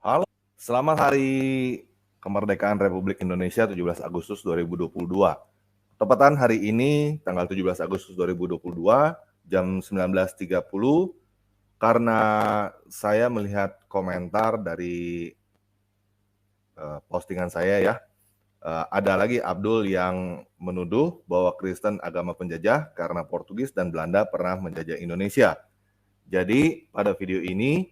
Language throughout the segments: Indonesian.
Halo, selamat Hari Kemerdekaan Republik Indonesia 17 Agustus 2022. Tepatan hari ini, tanggal 17 Agustus 2022, jam 19.30, karena saya melihat komentar dari postingan saya ya, ada lagi Abdul yang menuduh bahwa Kristen agama penjajah karena Portugis dan Belanda pernah menjajah Indonesia. Jadi pada video ini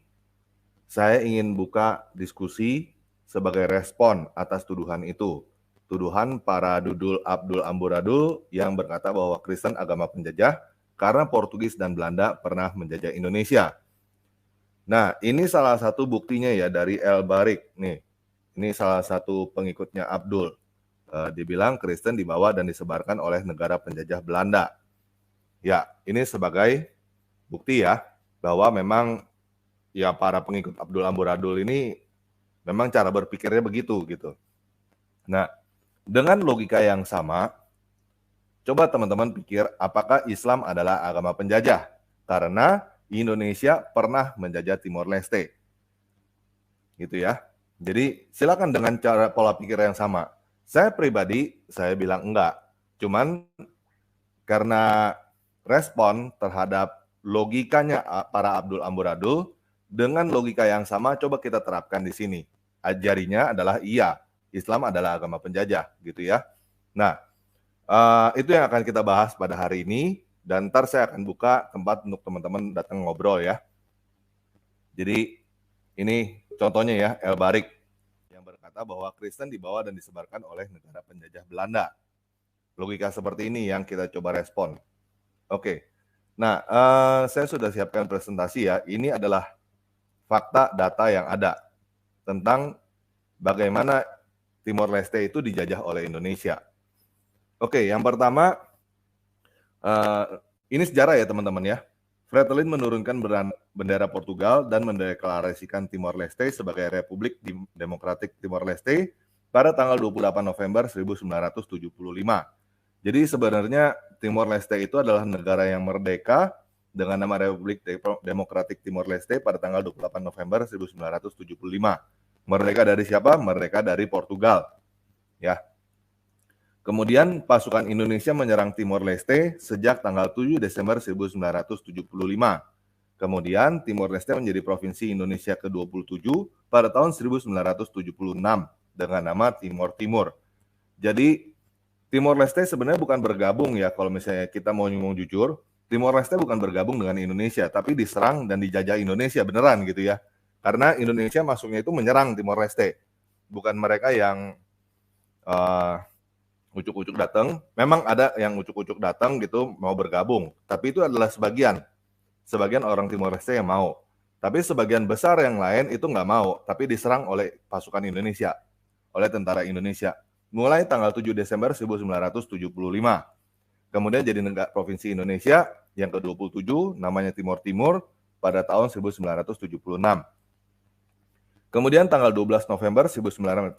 saya ingin buka diskusi sebagai respon atas tuduhan itu. Tuduhan para Dudul Abdul Amburadul yang berkata bahwa Kristen agama penjajah karena Portugis dan Belanda pernah menjajah Indonesia. Nah, ini salah satu buktinya ya dari El Barik nih. Ini salah satu pengikutnya Abdul. Dibilang Kristen dibawa dan disebarkan oleh negara penjajah Belanda. Ya, ini sebagai bukti ya bahwa memang ya para pengikut Abdul Amburadul ini memang cara berpikirnya begitu gitu. Nah, dengan logika yang sama, coba teman-teman pikir apakah Islam adalah agama penjajah? Karena Indonesia pernah menjajah Timor Leste. Gitu ya. Jadi silakan dengan cara pola pikir yang sama. Saya pribadi, saya bilang enggak. Cuman karena respon terhadap logikanya para Abdul Amburadul, dengan logika yang sama coba kita terapkan di sini. Ajarinya adalah iya, Islam adalah agama penjajah gitu ya. Nah, itu yang akan kita bahas pada hari ini, dan ntar saya akan buka tempat untuk teman-teman datang ngobrol ya. Jadi ini contohnya ya, El Barik yang berkata bahwa Kristen dibawa dan disebarkan oleh negara penjajah Belanda. Logika seperti ini yang kita coba respon. Oke, nah saya sudah siapkan presentasi ya. Ini adalah fakta data yang ada tentang bagaimana Timor Leste itu dijajah oleh Indonesia. Oke, yang pertama, ini sejarah ya teman-teman ya. Fretilin menurunkan bendera Portugal dan mendeklarasikan Timor Leste sebagai Republik Demokratik Timor Leste pada tanggal 28 November 1975. Jadi sebenarnya Timor Leste itu adalah negara yang merdeka dengan nama Republik Demokratik Timor Leste pada tanggal 28 November 1975. Merdeka dari siapa? Merdeka dari Portugal. Ya. Kemudian pasukan Indonesia menyerang Timor Leste sejak tanggal 7 Desember 1975. Kemudian Timor Leste menjadi provinsi Indonesia ke-27 pada tahun 1976 dengan nama Timor Timur. Jadi Timor Leste sebenarnya bukan bergabung ya, kalau misalnya kita mau jujur, Timor Leste bukan bergabung dengan Indonesia, tapi diserang dan dijajah Indonesia beneran gitu ya. Karena Indonesia masuknya itu menyerang Timor Leste, bukan mereka yang ucuk-ucuk datang. Memang ada yang ucuk-ucuk datang gitu mau bergabung, tapi itu adalah sebagian orang Timor Leste yang mau. Tapi sebagian besar yang lain itu nggak mau, tapi diserang oleh pasukan Indonesia, oleh tentara Indonesia. Mulai tanggal 7 Desember 1975. Kemudian jadi negara provinsi Indonesia yang ke-27, namanya Timor Timur, pada tahun 1976. Kemudian tanggal 12 November 1991,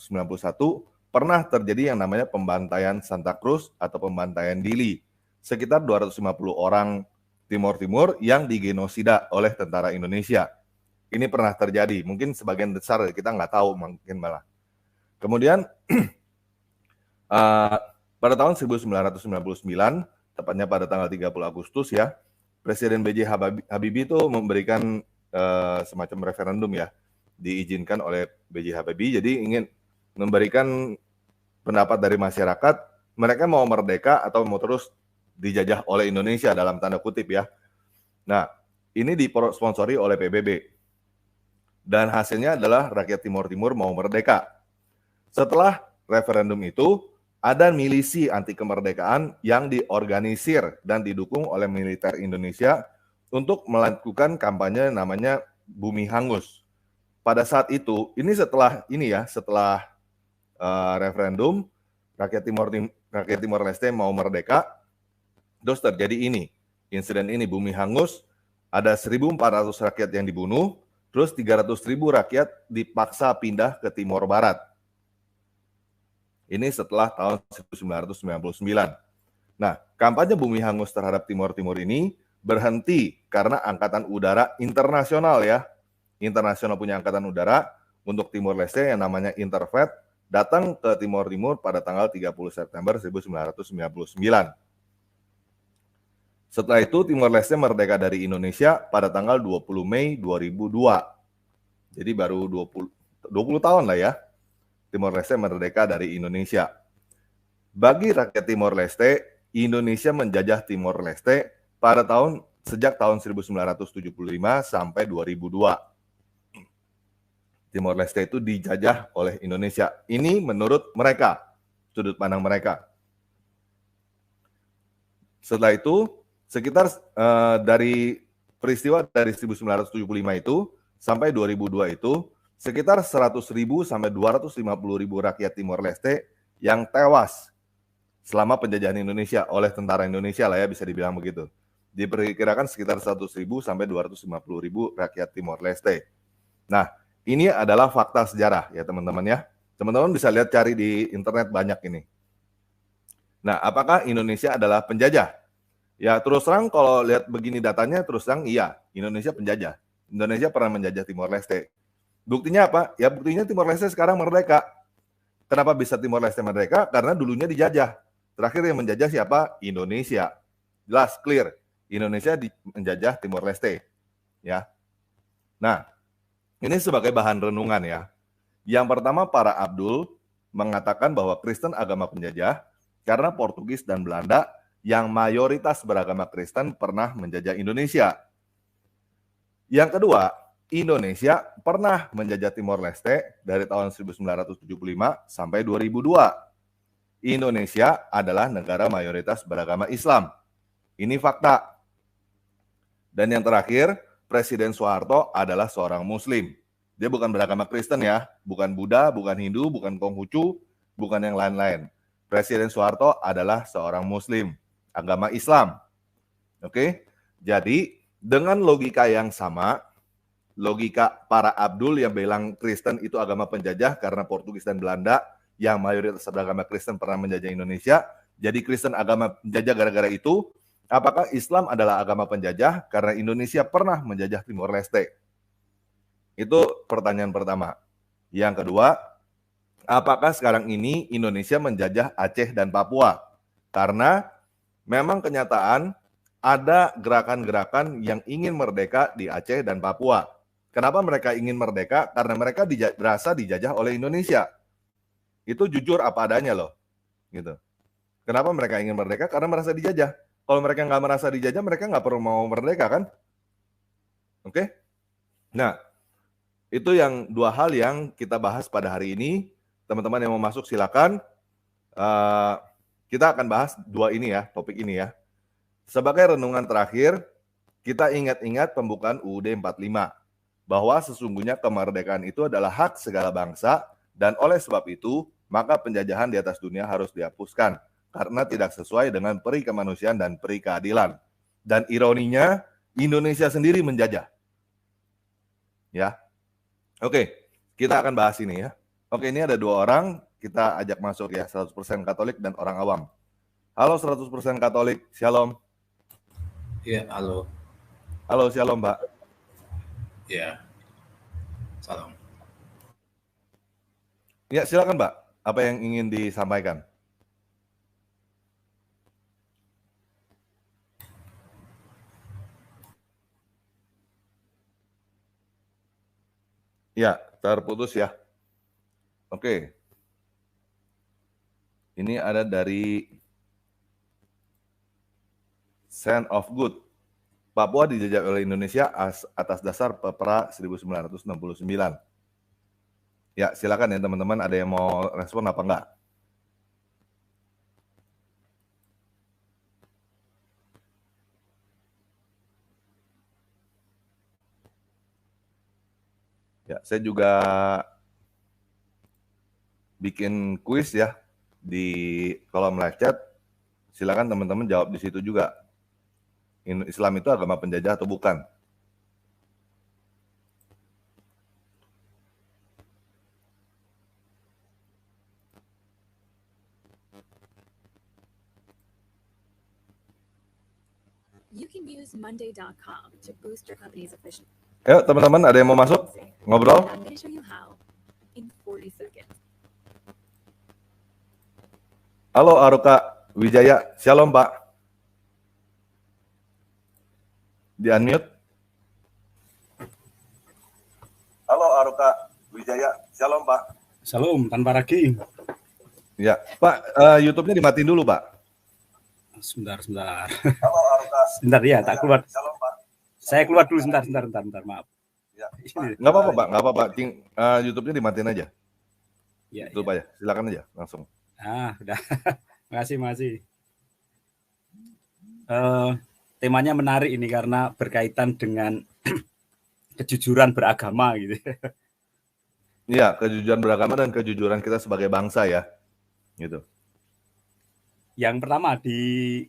pernah terjadi yang namanya pembantaian Santa Cruz atau pembantaian Dili. Sekitar 250 orang Timor Timur yang digenosida oleh tentara Indonesia. Ini pernah terjadi, mungkin sebagian besar kita nggak tahu, mungkin malah. Kemudian pada tahun 1999, tepatnya pada tanggal 30 Agustus ya, Presiden B.J. Habibie itu memberikan semacam referendum ya, diizinkan oleh B.J. Habibie, jadi ingin memberikan pendapat dari masyarakat, mereka mau merdeka atau mau terus dijajah oleh Indonesia dalam tanda kutip ya. Nah, ini disponsori oleh PBB. Dan hasilnya adalah rakyat Timor Timur mau merdeka. Setelah referendum itu, ada milisi anti kemerdekaan yang diorganisir dan didukung oleh militer Indonesia untuk melakukan kampanye namanya Bumi Hangus. Pada saat itu, ini setelah referendum, rakyat Timor Leste mau merdeka, terus terjadi insiden ini Bumi Hangus, ada 1.400 rakyat yang dibunuh, terus 300.000 rakyat dipaksa pindah ke Timor Barat. Ini setelah tahun 1999. Nah, kampanye Bumi Hangus terhadap Timor Timur ini berhenti karena Angkatan Udara Internasional ya, internasional punya Angkatan Udara, untuk Timor Leste yang namanya Interfed datang ke Timor Timur pada tanggal 30 September 1999. Setelah itu Timor Leste merdeka dari Indonesia pada tanggal 20 Mei 2002. Jadi baru 20 tahun lah ya Timor Leste merdeka dari Indonesia. Bagi rakyat Timor Leste, Indonesia menjajah Timor Leste pada sejak tahun 1975 sampai 2002. Timor Leste itu dijajah oleh Indonesia. Ini menurut mereka, sudut pandang mereka. Setelah itu, sekitar dari peristiwa dari 1975 itu sampai 2002 itu, sekitar 100.000 sampai 250.000 rakyat Timor Leste yang tewas selama penjajahan Indonesia oleh tentara Indonesia lah ya, bisa dibilang begitu. Diperkirakan sekitar 100.000 sampai 250.000 rakyat Timor Leste. Nah, ini adalah fakta sejarah ya teman-teman ya. Teman-teman bisa lihat cari di internet banyak ini. Nah, apakah Indonesia adalah penjajah? Ya terus terang kalau lihat begini datanya terus terang iya, Indonesia penjajah. Indonesia pernah menjajah Timor Leste. Buktinya apa? Ya buktinya Timor Leste sekarang merdeka. Kenapa bisa Timor Leste merdeka? Karena dulunya dijajah. Terakhir yang menjajah siapa? Indonesia. Jelas, clear. Indonesia menjajah Timor Leste. Ya. Nah, ini sebagai bahan renungan ya. Yang pertama, para Abdul mengatakan bahwa Kristen agama penjajah karena Portugis dan Belanda yang mayoritas beragama Kristen pernah menjajah Indonesia. Yang kedua, Indonesia pernah menjajah Timor Leste dari tahun 1975 sampai 2002. Indonesia adalah negara mayoritas beragama Islam. Ini fakta. Dan yang terakhir, Presiden Soeharto adalah seorang Muslim. Dia bukan beragama Kristen ya, bukan Buddha, bukan Hindu, bukan Konghucu, bukan yang lain-lain. Presiden Soeharto adalah seorang Muslim, agama Islam. Oke, jadi dengan logika yang sama, logika para Abdul yang bilang Kristen itu agama penjajah karena Portugis dan Belanda yang mayoritas beragama Kristen pernah menjajah Indonesia, jadi Kristen agama penjajah gara-gara itu. Apakah Islam adalah agama penjajah karena Indonesia pernah menjajah Timor Leste? Itu pertanyaan pertama. Yang kedua, apakah sekarang ini Indonesia menjajah Aceh dan Papua? Karena memang kenyataan ada gerakan-gerakan yang ingin merdeka di Aceh dan Papua. Kenapa mereka ingin merdeka? Karena mereka merasa dijajah oleh Indonesia. Itu jujur apa adanya loh. Gitu. Kenapa mereka ingin merdeka? Karena merasa dijajah. Kalau mereka nggak merasa dijajah, mereka nggak perlu mau merdeka kan? Oke? Nah, itu yang dua hal yang kita bahas pada hari ini. Teman-teman yang mau masuk silakan. Kita akan bahas dua ini ya, topik ini ya. Sebagai renungan terakhir, kita ingat-ingat pembukaan UUD 45 bahwa sesungguhnya kemerdekaan itu adalah hak segala bangsa dan oleh sebab itu maka penjajahan di atas dunia harus dihapuskan karena tidak sesuai dengan peri kemanusiaan dan peri keadilan. Dan ironinya Indonesia sendiri menjajah. Ya. Oke, kita akan bahas ini ya. Oke, ini ada dua orang, kita ajak masuk ya, 100% Katolik dan orang awam. Halo 100% Katolik, Shalom. Iya, halo. Halo, Shalom Mbak. Iya, salam. Ya, silakan Mbak. Apa yang ingin disampaikan? Ya, terputus ya. Oke. Ini ada dari Sign of Good. Papua dijajah oleh Indonesia atas dasar Perpra 1969. Ya, silakan ya teman-teman, ada yang mau respon apa enggak? Ya, saya juga bikin kuis ya di kolom live chat. Silakan teman-teman jawab di situ juga. Islam itu agama penjajah atau bukan? You can use monday.com to boost your company's efficiency. Ayo teman-teman, ada yang mau masuk? Ngobrol? I'm going to show you how. in 40 seconds. Halo Aroka Wijaya, shalom Pak. Di unmute. Halo Aroka Wijaya, shalom Pak. Shalom, tanpa lagi. Ya, Pak, YouTube-nya dimatiin dulu Pak. Sebentar. Halo Aroka. Sebentar ya, tak keluar. Shalom Pak. Saya keluar dulu sebentar, maaf. Ya, Ini. nggak apa-apa Pak, nggak apa-apa. YouTube-nya dimatiin aja. Ya, Itu Pak ya, silakan aja langsung. Udah. Makasih. Temanya menarik ini karena berkaitan dengan kejujuran beragama gitu. Iya, kejujuran beragama dan kejujuran kita sebagai bangsa ya. Gitu. Yang pertama di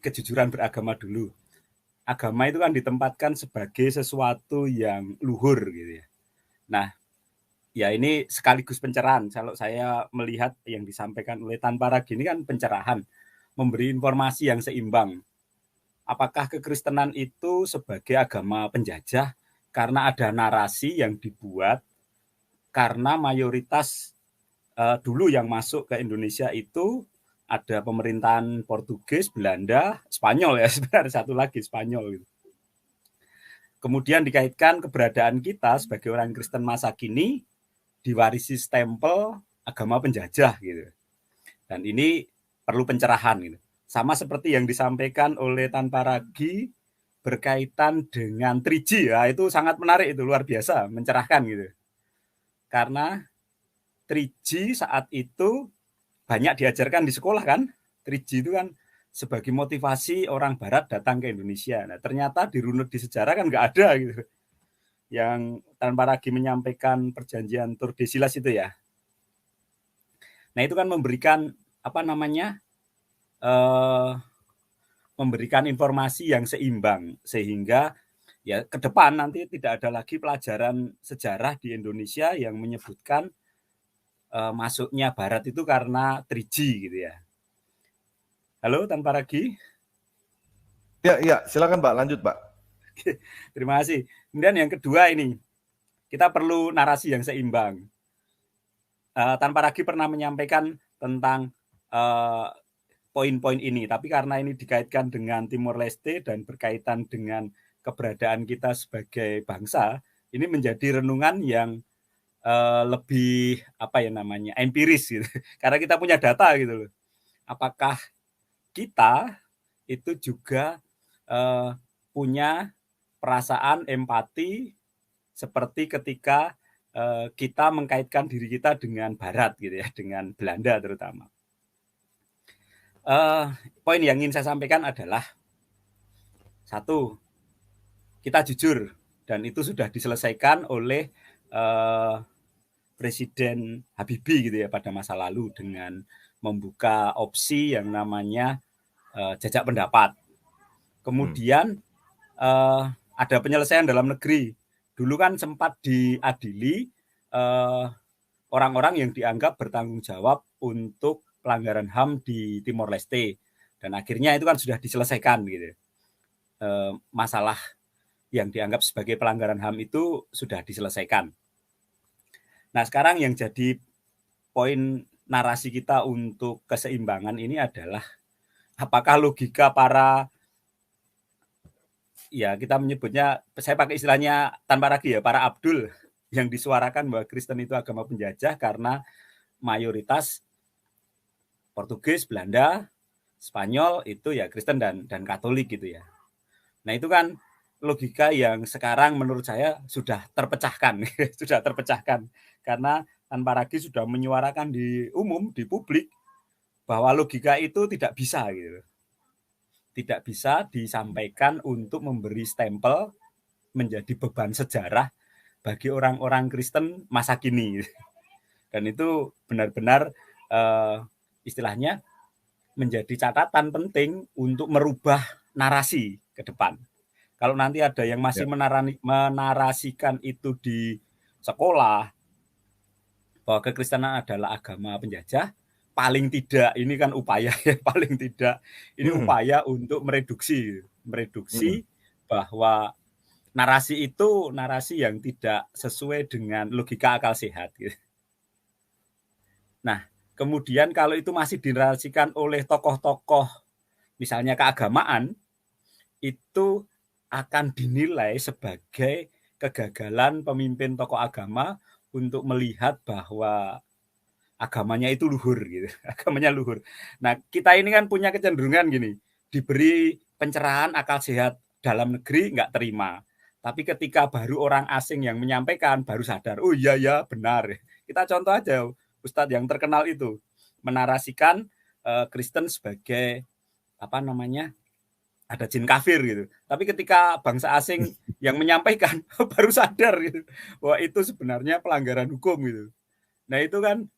kejujuran beragama dulu. Agama itu kan ditempatkan sebagai sesuatu yang luhur gitu ya. Nah, ya ini sekaligus pencerahan. Kalau saya melihat yang disampaikan oleh Tanpa Ragi ini kan pencerahan, memberi informasi yang seimbang. Apakah kekristenan itu sebagai agama penjajah karena ada narasi yang dibuat karena mayoritas dulu yang masuk ke Indonesia itu ada pemerintahan Portugis, Belanda, Spanyol ya, sebenarnya satu lagi Spanyol gitu. Kemudian dikaitkan keberadaan kita sebagai orang Kristen masa kini diwarisi stempel agama penjajah gitu. Dan ini perlu pencerahan gitu. Sama seperti yang disampaikan oleh Tanpa Ragi berkaitan dengan 3G ya, itu sangat menarik, itu luar biasa, mencerahkan gitu. Karena 3G saat itu banyak diajarkan di sekolah kan. 3G itu kan sebagai motivasi orang barat datang ke Indonesia. Nah, ternyata dirunut di sejarah kan nggak ada gitu. Yang Tanpa Ragi menyampaikan perjanjian Tordesillas itu ya. Nah, itu kan memberikan memberikan informasi yang seimbang sehingga ya ke depan nanti tidak ada lagi pelajaran sejarah di Indonesia yang menyebutkan masuknya Barat itu karena 3G gitu ya. Halo Tanpa Ragi. Ya, silakan Pak, lanjut Pak. Terima kasih. Kemudian yang kedua ini, kita perlu narasi yang seimbang. Tanpa Ragi pernah menyampaikan tentang poin-poin ini, tapi karena ini dikaitkan dengan Timor Leste dan berkaitan dengan keberadaan kita sebagai bangsa, ini menjadi renungan yang lebih empiris gitu. Karena kita punya data gitu loh. Apakah kita itu juga punya perasaan empati seperti ketika kita mengkaitkan diri kita dengan Barat gitu ya, dengan Belanda terutama. Poin yang ingin saya sampaikan adalah satu, kita jujur dan itu sudah diselesaikan oleh Presiden Habibie gitu ya pada masa lalu dengan membuka opsi yang namanya jajak pendapat. Kemudian ada penyelesaian dalam negeri. Dulu kan sempat diadili orang-orang yang dianggap bertanggung jawab untuk pelanggaran HAM di Timor Leste. Dan akhirnya itu kan sudah diselesaikan gitu. Masalah yang dianggap sebagai pelanggaran HAM itu sudah diselesaikan. Nah, sekarang yang jadi poin narasi kita untuk keseimbangan ini adalah apakah logika para, ya kita menyebutnya, saya pakai istilahnya Tanpa Ragi ya, para Abdul yang disuarakan bahwa Kristen itu agama penjajah karena mayoritas Portugis, Belanda, Spanyol itu ya Kristen dan Katolik gitu ya. Nah, itu kan logika yang sekarang menurut saya sudah terpecahkan, karena Tanpa Ragi sudah menyuarakan di umum, di publik, bahwa logika itu tidak bisa gitu. Tidak bisa disampaikan untuk memberi stempel menjadi beban sejarah bagi orang-orang Kristen masa kini. Dan itu benar-benar istilahnya menjadi catatan penting untuk merubah narasi ke depan. Kalau nanti ada yang masih menarasikan itu di sekolah, bahwa kekristenan adalah agama penjajah, paling tidak ini kan upaya ya, paling tidak ini upaya untuk mereduksi bahwa narasi itu narasi yang tidak sesuai dengan logika akal sehat gitu. Nah, kemudian kalau itu masih dinarasikan oleh tokoh-tokoh misalnya keagamaan, itu akan dinilai sebagai kegagalan pemimpin tokoh agama untuk melihat bahwa agamanya itu luhur gitu. Agamanya luhur. Nah, kita ini kan punya kecenderungan gini, diberi pencerahan akal sehat dalam negeri nggak terima. Tapi ketika baru orang asing yang menyampaikan baru sadar, oh iya ya benar. Kita contoh aja Ustadz yang terkenal itu menarasikan Kristen sebagai apa namanya? Ada jin kafir gitu. Tapi ketika bangsa asing yang menyampaikan baru sadar gitu bahwa itu sebenarnya pelanggaran hukum gitu. Nah, itu kan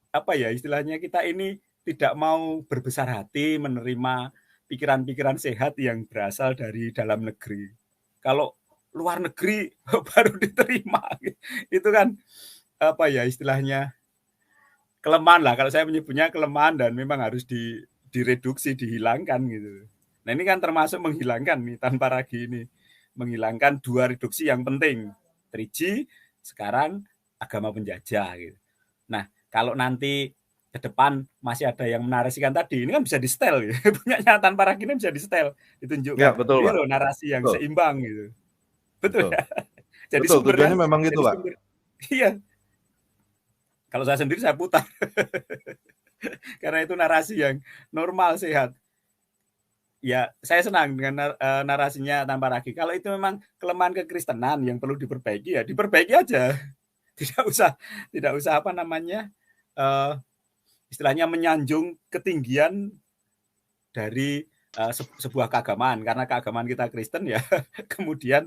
apa ya istilahnya, kita ini tidak mau berbesar hati menerima pikiran-pikiran sehat yang berasal dari dalam negeri. Kalau luar negeri baru diterima, itu kan apa ya istilahnya kelemahan lah. Kalau saya menyebutnya kelemahan dan memang harus direduksi, dihilangkan gitu. Nah, ini kan termasuk menghilangkan nih tanpa ragi ini, menghilangkan dua reduksi yang penting, 3G, sekarang agama penjajah gitu. Nah, kalau nanti ke depan masih ada yang menarasikan tadi, ini kan bisa di-setel gitu. Punyanya tanpa ragi ini bisa di-setel, ditunjukkan. Ya, betul, ini Pak. loh narasi yang Betul. seimbang gitu. Betul. Ya? Jadi Betul, sumbernya tujuannya memang gitu, Pak. Iya. Kalau saya sendiri saya putar. Karena itu narasi yang normal, sehat. Ya, saya senang dengan narasinya tanpa ragi. Kalau itu memang kelemahan kekristenan yang perlu diperbaiki, ya diperbaiki aja. Tidak usah apa namanya, istilahnya menyanjung ketinggian dari sebuah keagamaan. Karena keagamaan kita Kristen ya, kemudian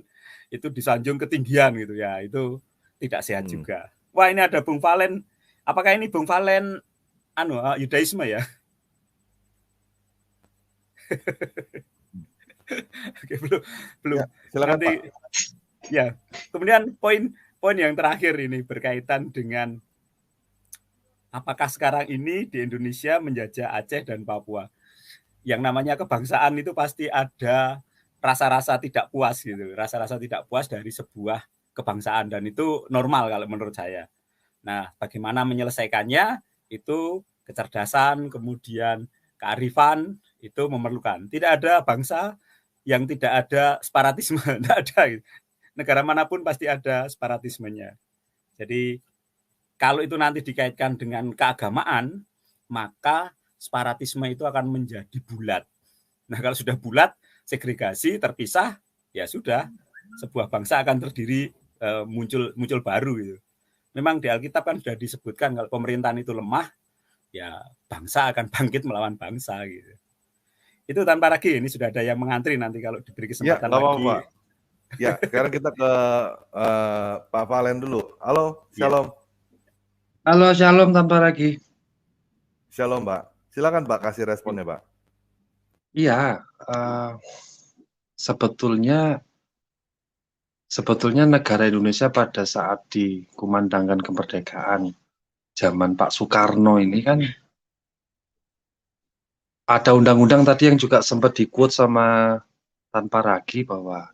itu disanjung ketinggian gitu ya, itu tidak sehat juga. Wah, ini ada Bung Valen. Apakah ini Bung Valen Yudaisme ya? Oke, belum. Ya, silakan, nanti, Pak. Ya, kemudian poin yang terakhir ini berkaitan dengan apakah sekarang ini di Indonesia menjajah Aceh dan Papua. Yang namanya kebangsaan itu pasti ada rasa-rasa tidak puas gitu, rasa-rasa tidak puas dari sebuah kebangsaan, dan itu normal kalau menurut saya. Nah, bagaimana menyelesaikannya itu kecerdasan, kemudian kearifan itu memerlukan. Tidak ada bangsa yang tidak ada separatisme, tidak ada. Negara manapun pasti ada separatismenya. Jadi kalau itu nanti dikaitkan dengan keagamaan, maka separatisme itu akan menjadi bulat. Nah, kalau sudah bulat, segregasi, terpisah, ya sudah, sebuah bangsa akan terdiri muncul baru gitu. Memang di Alkitab kan sudah disebutkan kalau pemerintahan itu lemah, ya bangsa akan bangkit melawan bangsa gitu. Itu tanpa ragi, ini sudah ada yang mengantri nanti kalau diberi kesempatan ya, lagi. Pak. Ya, sekarang kita ke Pak Valen dulu. Halo, Shalom. Halo, Shalom tanpa ragi. Shalom, Pak. Silakan, Pak, kasih responnya, Pak. Iya, sebetulnya negara Indonesia pada saat dikumandangkan kemerdekaan zaman Pak Soekarno ini kan ada undang-undang tadi yang juga sempat di-quote sama tanpa ragi bahwa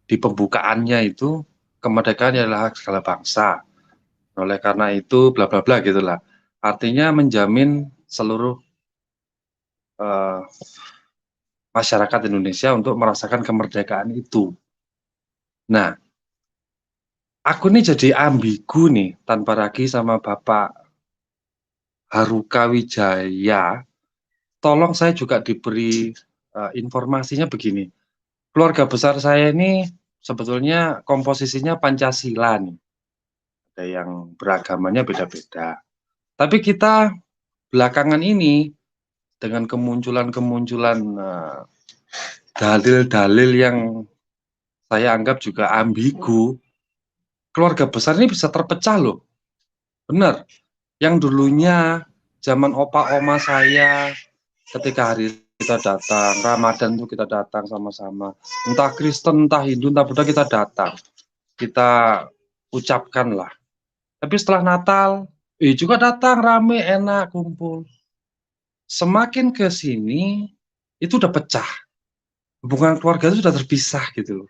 di pembukaannya itu kemerdekaan adalah hak segala bangsa. Oleh karena itu bla bla bla gitulah. Artinya menjamin seluruh masyarakat Indonesia untuk merasakan kemerdekaan itu. Nah, aku nih jadi ambigu nih tanpa ragi sama Bapak Haruka Wijaya. Tolong saya juga diberi informasinya begini. Keluarga besar saya ini sebetulnya komposisinya Pancasila nih. Ada yang beragamanya beda-beda. Tapi kita belakangan ini dengan kemunculan dalil-dalil yang saya anggap juga ambigu, keluarga besar ini bisa terpecah loh. Benar, yang dulunya zaman opa-oma saya ketika hari kita datang, Ramadan itu kita datang sama-sama, entah Kristen, entah Hindu, entah Buddha kita datang, kita ucapkan lah. Tapi setelah Natal, juga datang rame, enak, kumpul. Semakin ke sini, itu udah pecah. Hubungan keluarga itu sudah terpisah gitu loh.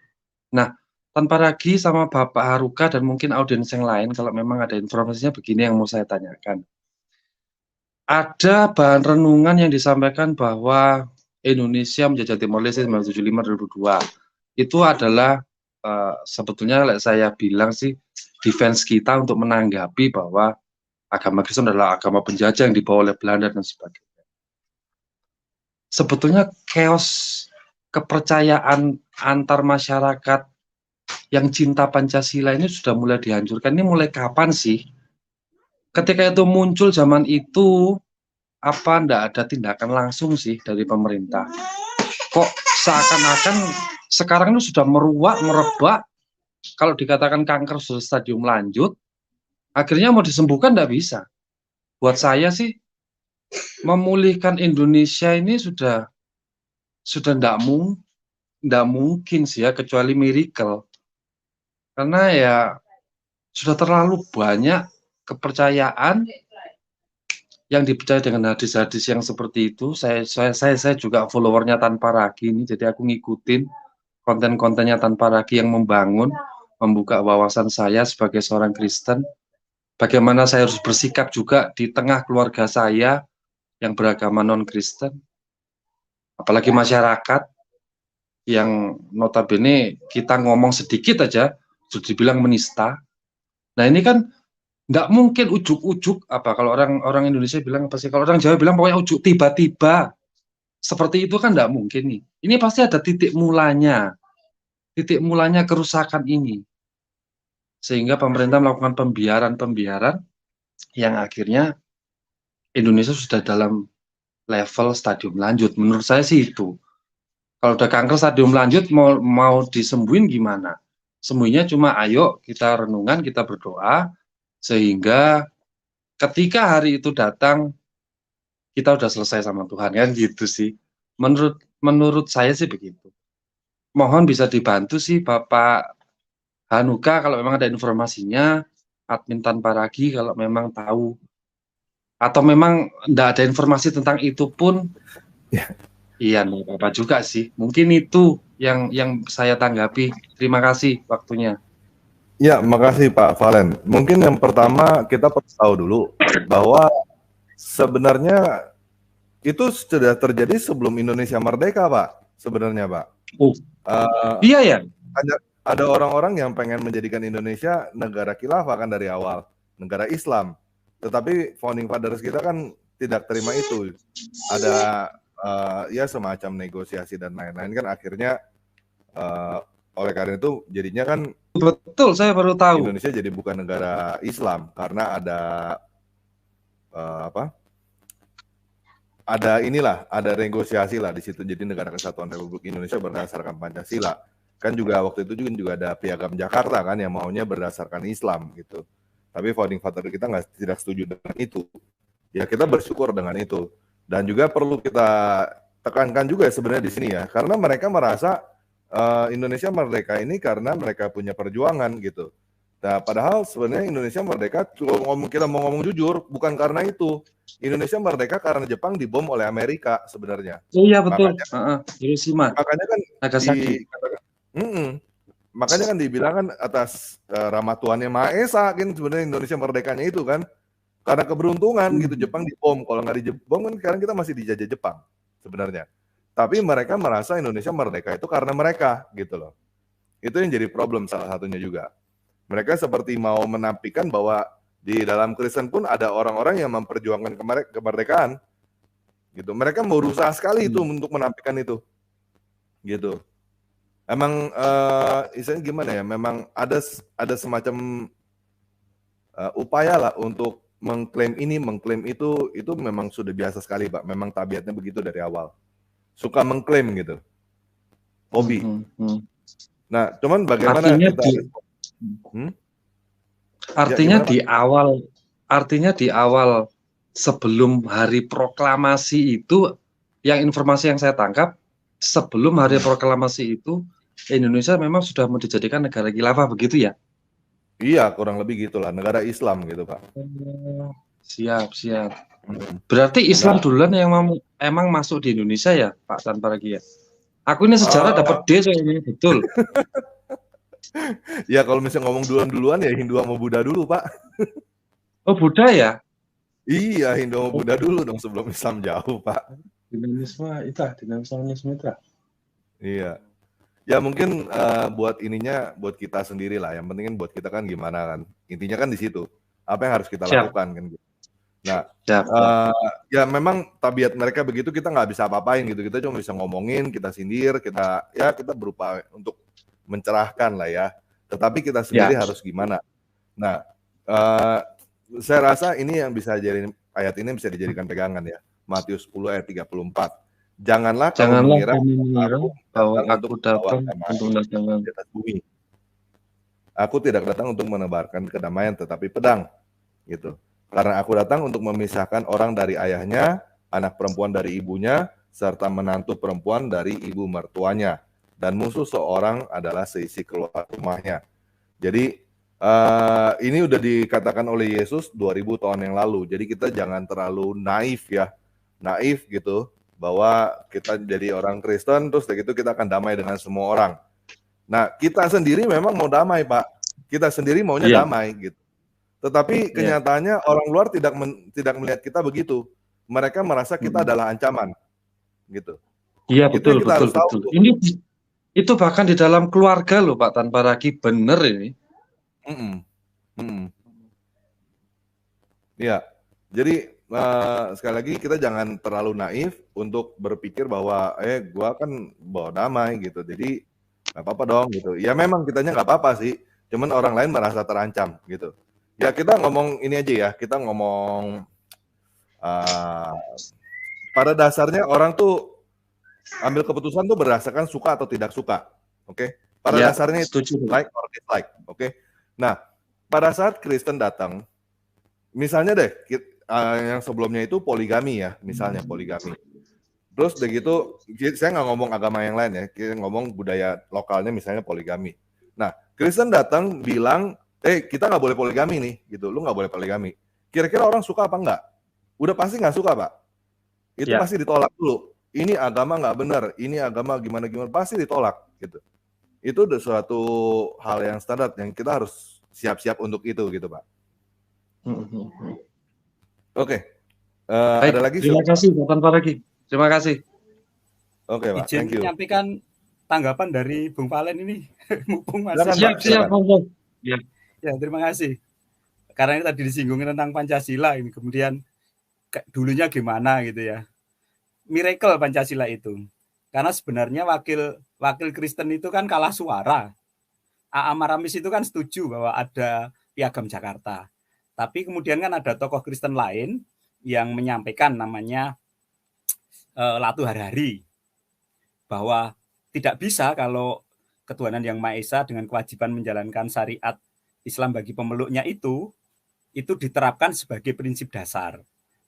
Nah, tanpa ragi sama Bapak Haruka dan mungkin audiens yang lain, kalau memang ada informasinya begini yang mau saya tanyakan. ada bahan renungan yang disampaikan bahwa Indonesia menjajah Timor Leste 1975-2002. Itu adalah sebetulnya saya bilang sih defense kita untuk menanggapi bahwa agama Kristen adalah agama penjajah yang dibawa oleh Belanda dan sebagainya. Sebetulnya chaos kepercayaan antar masyarakat yang cinta Pancasila ini sudah mulai dihancurkan. Ini mulai kapan sih? Ketika itu muncul zaman itu, apa ndak ada tindakan langsung sih dari pemerintah? Kok seakan-akan sekarang itu sudah merebak, kalau dikatakan kanker sudah stadium lanjut, akhirnya mau disembuhkan ndak bisa. Buat saya sih, memulihkan Indonesia ini sudah ndak mungkin sih ya, kecuali miracle. Karena ya sudah terlalu banyak kepercayaan yang dipercaya dengan hadis-hadis yang seperti itu. Saya juga followernya Tanpa Ragi ini, jadi aku ngikutin konten-kontennya Tanpa Ragi yang membangun, membuka wawasan saya sebagai seorang Kristen. Bagaimana saya harus bersikap juga di tengah keluarga saya yang beragama non-Kristen. Apalagi masyarakat yang notabene kita ngomong sedikit aja sudah dibilang menista. Nah ini kan nggak mungkin ujuk-ujuk apa, kalau orang Indonesia bilang apa sih, kalau orang Jawa bilang pokoknya ujuk tiba-tiba seperti itu kan nggak mungkin nih. Ini pasti ada titik mulanya kerusakan ini, sehingga pemerintah melakukan pembiaran yang akhirnya Indonesia sudah dalam level stadium lanjut. Menurut saya sih itu. Kalau udah kanker stadium lanjut mau disembuhin gimana? Sembuhnya cuma ayo kita renungan, kita berdoa, sehingga ketika hari itu datang kita udah selesai sama Tuhan, kan gitu sih. Menurut saya sih begitu. Mohon bisa dibantu sih Bapak Hanuka kalau memang ada informasinya, admin Tanpa Ragi kalau memang tahu, atau memang enggak ada informasi tentang itu pun Ya. Iya, enggak apa-apa juga sih. Mungkin itu yang saya tanggapi. Terima kasih waktunya. Ya, makasih Pak Valen. Mungkin yang pertama kita perlu tahu dulu bahwa sebenarnya itu sudah terjadi sebelum Indonesia merdeka, Pak. Sebenarnya, Pak. Iya ya. Ada orang-orang yang pengen menjadikan Indonesia negara khilafah kan dari awal, negara Islam. Tetapi founding fathers kita kan tidak terima itu. Ada ya semacam negosiasi dan lain-lain kan, akhirnya oleh karena itu jadinya kan betul, saya baru tahu Indonesia jadi bukan negara Islam karena ada ada negosiasi lah di situ, jadi Negara Kesatuan Republik Indonesia berdasarkan Pancasila. Kan juga waktu itu juga ada Piagam Jakarta kan yang maunya berdasarkan Islam gitu. Tapi founding father kita tidak setuju dengan itu. Ya kita bersyukur dengan itu. Dan juga perlu kita tekankan juga sebenarnya di sini ya, karena mereka merasa Indonesia merdeka ini karena mereka punya perjuangan gitu. Nah, padahal sebenarnya Indonesia merdeka, kita mau ngomong jujur, bukan karena itu. Indonesia merdeka karena Jepang dibom oleh Amerika sebenarnya. Iya betul. Hiroshima. Makanya kan Nagasaki. Makanya kan dibilang kan atas rahmat Tuhan Yang Maha Esa kan sebenarnya Indonesia merdekanya itu kan karena keberuntungan gitu, Jepang dibom. Kalau nggak dibom kan sekarang kita masih dijajah Jepang sebenarnya. Tapi mereka merasa Indonesia merdeka itu karena mereka gitu loh. Itu yang jadi problem salah satunya juga. Mereka seperti mau menampilkan bahwa di dalam Kristen pun ada orang-orang yang memperjuangkan kemerdekaan gitu. Mereka berusaha sekali itu untuk menampilkan itu gitu. Emang istilahnya gimana ya, memang ada semacam upaya lah untuk mengklaim ini, mengklaim itu memang sudah biasa sekali Pak. Memang tabiatnya begitu dari awal. Suka mengklaim gitu. Hobi. Nah, cuman bagaimana Artinya di awal sebelum hari proklamasi itu, yang informasi yang saya tangkap, sebelum hari proklamasi itu Indonesia memang sudah mau dijadikan negara khilafah begitu ya? Iya, kurang lebih gitulah, negara Islam gitu Pak. Siap. Berarti Islam duluan yang emang masuk di Indonesia ya Pak Tanpa Ragi ya? Aku ini sejarah dapat D soalnya, betul. Ya kalau misalnya ngomong duluan ya Hindu sama Buddha dulu Pak. Oh Buddha ya? Iya, Hindu sama Buddha dulu dong sebelum Islam jauh, Pak. Dinamisme itu. Iya. Ya mungkin buat ininya buat kita sendiri lah. Yang penting kan buat kita kan gimana kan. Intinya kan di situ. Apa yang harus kita Siap. lakukan kan gitu. Nah, Siap. ya memang tabiat mereka begitu, kita nggak bisa apa-apain gitu. Kita cuma bisa ngomongin, kita sindir, kita berupaya untuk mencerahkan lah ya. Tetapi kita sendiri harus gimana. Nah, saya rasa ini yang bisa jadi ayat ini bisa dijadikan pegangan ya. Matius 10 ayat 34. Janganlah kamu mengira bahwa aku datang untuk mendatangkan di atas bumi. Aku tidak datang untuk menebarkan kedamaian tetapi pedang gitu. Karena aku datang untuk memisahkan orang dari ayahnya, anak perempuan dari ibunya, serta menantu perempuan dari ibu mertuanya. Dan musuh seorang adalah seisi keluarga rumahnya. Jadi ini udah dikatakan oleh Yesus 2000 tahun yang lalu. Jadi kita jangan terlalu naif ya. Naif gitu. Bahwa kita jadi orang Kristen, terus begitu kita akan damai dengan semua orang. Nah, kita sendiri memang mau damai, Pak. Kita sendiri maunya damai gitu. Tetapi kenyataannya orang luar tidak melihat kita begitu. Mereka merasa kita adalah ancaman, gitu. Iya, betul. Ini itu bahkan di dalam keluarga loh, Pak Tanpa Ragi, bener ini. Iya. Jadi sekali lagi kita jangan terlalu naif untuk berpikir bahwa gua kan bawa damai gitu. Jadi nggak apa-apa dong gitu. Ya memang kitanya nggak apa-apa sih. Cuman orang lain merasa terancam gitu. Ya kita ngomong ini aja ya, kita ngomong pada dasarnya orang tuh ambil keputusan tuh berdasarkan suka atau tidak suka, oke? Pada dasarnya itu like or dislike, oke? Nah, pada saat Kristen datang, misalnya deh, yang sebelumnya itu poligami ya, misalnya poligami. Terus begitu, saya nggak ngomong agama yang lain ya, kita ngomong budaya lokalnya misalnya poligami. Nah, Kristen datang bilang, kita nggak boleh poligami nih, gitu. Lu nggak boleh poligami. Kira-kira orang suka apa enggak? Udah pasti nggak suka, Pak. Itu pasti ditolak dulu. Ini agama nggak benar, ini agama gimana-gimana, pasti ditolak, gitu. Itu udah suatu hal yang standar yang kita harus siap-siap untuk itu, gitu, Pak. Oke. Ada lagi? Terima kasih, Pak Tanpa Ragi. Terima kasih. Oke, Pak. Izin Thank you. menyampaikan tanggapan dari Bung Valen ini. Mumpung masih siap. Ya, terima kasih. Karena ini tadi disinggung tentang Pancasila ini, kemudian dulunya gimana gitu ya. Miracle Pancasila itu. Karena sebenarnya wakil Kristen itu kan kalah suara. A.A. Maramis itu kan setuju bahwa ada Piagam Jakarta. Tapi kemudian kan ada tokoh Kristen lain yang menyampaikan namanya Latu Harhari, bahwa tidak bisa kalau ketuhanan yang Maha Esa dengan kewajiban menjalankan syariat Islam bagi pemeluknya itu diterapkan sebagai prinsip dasar.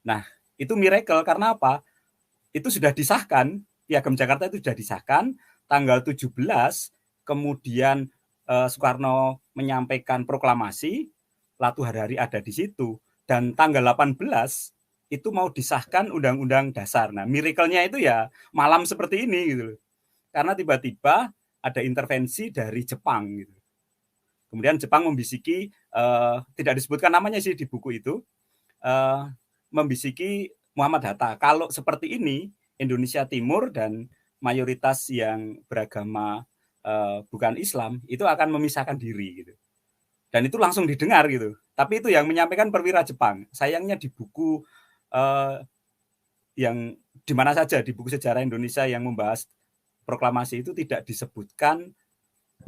Nah, itu miracle karena apa? Itu sudah disahkan, Piagam Jakarta itu sudah disahkan, tanggal 17, kemudian Soekarno menyampaikan proklamasi, Latu Harhari ada di situ, dan tanggal 18 itu mau disahkan Undang-Undang Dasar. Nah, miracle-nya itu ya malam seperti ini gitu loh. Karena tiba-tiba ada intervensi dari Jepang gitu. Kemudian Jepang membisiki, tidak disebutkan namanya sih di buku itu, membisiki Muhammad Hatta. Kalau seperti ini, Indonesia Timur dan mayoritas yang beragama bukan Islam, itu akan memisahkan diri gitu. Dan itu langsung didengar gitu. Tapi itu yang menyampaikan perwira Jepang. Sayangnya di buku yang di mana saja, di buku sejarah Indonesia yang membahas proklamasi itu tidak disebutkan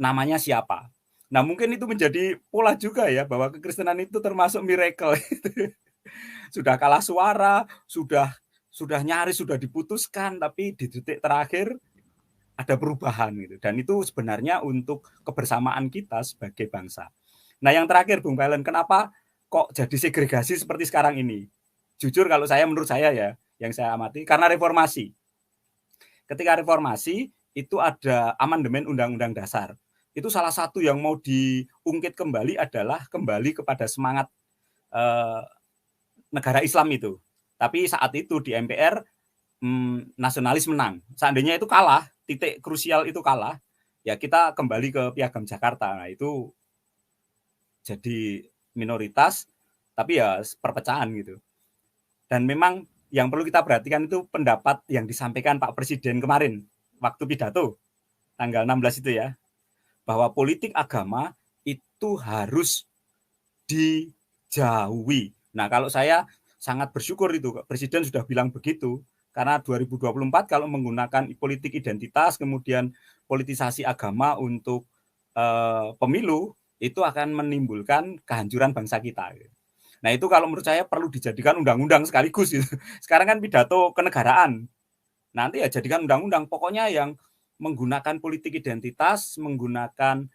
namanya siapa. Nah, mungkin itu menjadi pola juga ya, bahwa kekristenan itu termasuk miracle. Sudah kalah suara, sudah nyaris sudah diputuskan, tapi di detik terakhir ada perubahan gitu. Dan itu sebenarnya untuk kebersamaan kita sebagai bangsa. Nah, yang terakhir Bung Valen, kenapa kok jadi segregasi seperti sekarang ini? Jujur kalau menurut saya ya, yang saya amati, karena reformasi. Ketika reformasi, itu ada amandemen Undang-Undang Dasar. Itu salah satu yang mau diungkit kembali adalah kembali kepada semangat negara Islam itu. Tapi saat itu di MPR nasionalis menang. Seandainya itu kalah, titik krusial itu kalah, ya kita kembali ke Piagam Jakarta. Nah, itu jadi minoritas, tapi ya perpecahan gitu. Dan memang yang perlu kita perhatikan itu pendapat yang disampaikan Pak Presiden kemarin waktu pidato tanggal 16 itu ya, bahwa politik agama itu harus dijauhi. Nah, kalau saya sangat bersyukur itu Presiden sudah bilang begitu, karena 2024 kalau menggunakan politik identitas kemudian politisasi agama untuk pemilu itu akan menimbulkan kehancuran bangsa kita. Nah, itu kalau menurut saya perlu dijadikan undang-undang sekaligus gitu. Sekarang kan pidato kenegaraan. Nanti ya jadikan undang-undang. Pokoknya yang menggunakan politik identitas, menggunakan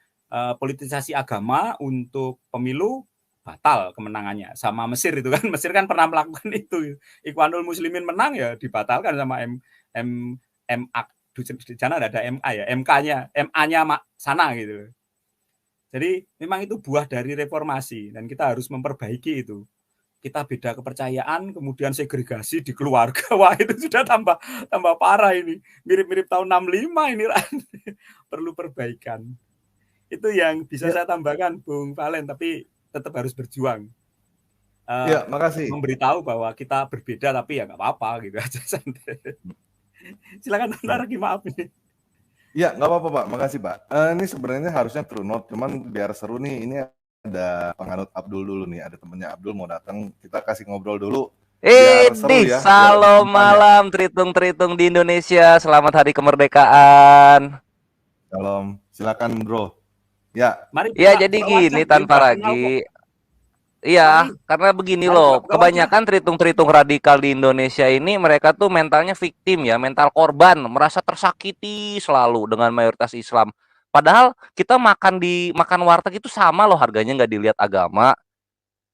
politisasi agama untuk pemilu, batal kemenangannya. Sama Mesir itu kan. Mesir kan pernah melakukan itu. Ikhwanul Muslimin menang ya dibatalkan sama MA. Di sana ada MA ya, MA-nya sana gitu. Jadi memang itu buah dari reformasi dan kita harus memperbaiki itu. Kita beda kepercayaan, kemudian segregasi di keluarga. Wah, itu sudah tambah parah ini. Mirip-mirip tahun 65 ini. Perlu perbaikan. Itu yang bisa saya tambahkan, Bung Valen, tapi tetap harus berjuang. Ya, makasih. Memberitahu bahwa kita berbeda, tapi ya nggak apa-apa gitu aja. Silakan Tante, maaf ini. Ya, nggak apa-apa Pak, makasih Pak. Ini sebenarnya harusnya true note, cuman biar seru nih, ini ada penganut Abdul dulu nih, ada temennya Abdul mau datang, kita kasih ngobrol dulu. Ya, salam malam, teritung di Indonesia, selamat hari kemerdekaan. Salam, silakan bro. Ya, mari. Ya, jadi gini tanpa lagi. Iya, karena begini loh, kebanyakan teritung radikal di Indonesia ini mereka tuh mentalnya victim ya, mental korban, merasa tersakiti selalu dengan mayoritas Islam. Padahal kita makan warteg itu sama loh harganya, nggak dilihat agama.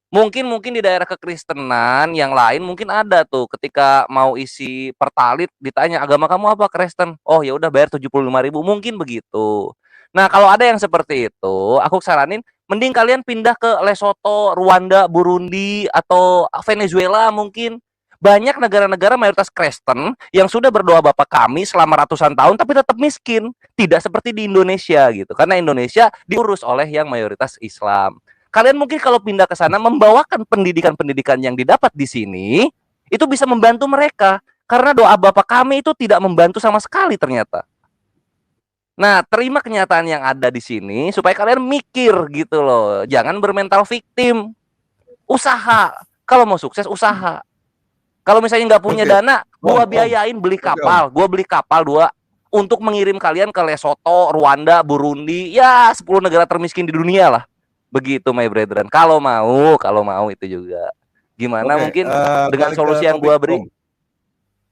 Mungkin di daerah kekristenan yang lain mungkin ada tuh ketika mau isi pertalit ditanya agama kamu apa, Kristen. Oh ya udah bayar 75.000, mungkin begitu. Nah, kalau ada yang seperti itu, aku saranin mending kalian pindah ke Lesotho, Rwanda, Burundi, atau Venezuela mungkin. Banyak negara-negara mayoritas Kristen yang sudah berdoa Bapa Kami selama ratusan tahun tapi tetap miskin. Tidak seperti di Indonesia gitu. Karena Indonesia diurus oleh yang mayoritas Islam. Kalian mungkin kalau pindah ke sana membawakan pendidikan-pendidikan yang didapat di sini, itu bisa membantu mereka. Karena doa Bapa Kami itu tidak membantu sama sekali ternyata. Nah, terima kenyataan yang ada di sini supaya kalian mikir gitu loh. Jangan bermental victim. Usaha. Kalau mau sukses, usaha. Kalau misalnya nggak punya dana, gua biayain beli kapal. Gua beli kapal 2 untuk mengirim kalian ke Lesotho, Rwanda, Burundi. Ya, 10 negara termiskin di dunia lah. Begitu, my brethren. Kalau mau itu juga. Gimana mungkin dengan solusi yang gua beri?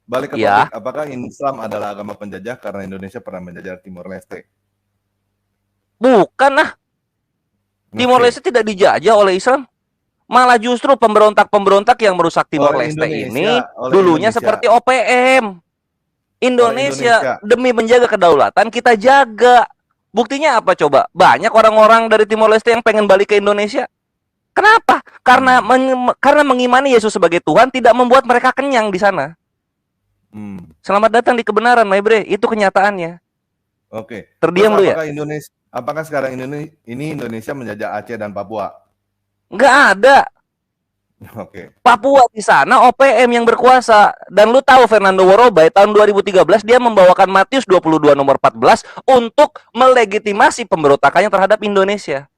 Balik ke topik, apakah Islam adalah agama penjajah karena Indonesia pernah menjajah Timor Leste? Bukan lah. Timor Leste tidak dijajah oleh Islam. Malah justru pemberontak-pemberontak yang merusak Timor Leste ini dulunya seperti OPM. Indonesia demi menjaga kedaulatan kita jaga. Buktinya apa coba? Banyak orang-orang dari Timor Leste yang pengen balik ke Indonesia. Kenapa? Karena mengimani Yesus sebagai Tuhan tidak membuat mereka kenyang di sana. Selamat datang di kebenaran, my bre. Itu kenyataannya. Oke. Terdiam lu ya. Apakah sekarang Indonesia menjajah Aceh dan Papua? Nggak ada. Oke. Papua di sana OPM yang berkuasa. Dan lu tahu Fernando Worobay tahun 2013 dia membawakan Matius 22 nomor 14 untuk melegitimasi pemberontakannya terhadap Indonesia.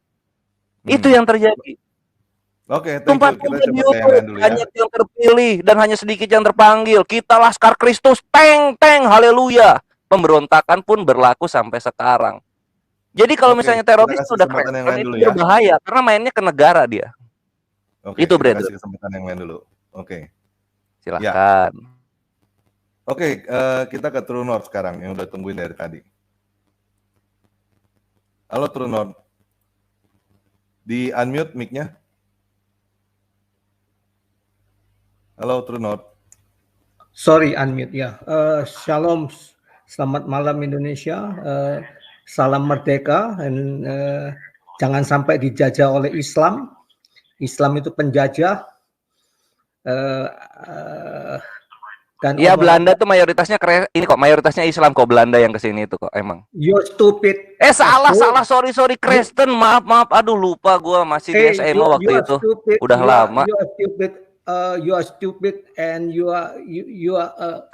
Itu yang terjadi. Oke, Tumpah kita coba tayangan dulu ya. Banyak yang terpilih dan hanya sedikit yang terpanggil. Kita laskar Kristus, teng, haleluya. Pemberontakan pun berlaku sampai sekarang. Jadi kalau misalnya teroris itu udah keren, itu berbahaya karena mainnya ke negara dia. Oke, itu kita kasih kesempatan yang lain dulu. Oke. Silakan. Ya. Oke, kita ke True North sekarang yang udah tungguin dari tadi. Halo True North. Di unmute mic-nya. Halo True North. Sorry, unmute ya. Shalom, selamat malam Indonesia. Salam merdeka dan jangan sampai dijajah oleh Islam. Islam itu penjajah. Dan iya, Belanda tuh mayoritasnya ini kok mayoritasnya Islam kok, Belanda yang kesini itu kok emang. You're stupid. Salah, sorry Kristen, maaf, aduh lupa gua masih di SMA waktu itu. Stupid. Udah lama. You're stupid. you are stupid and you are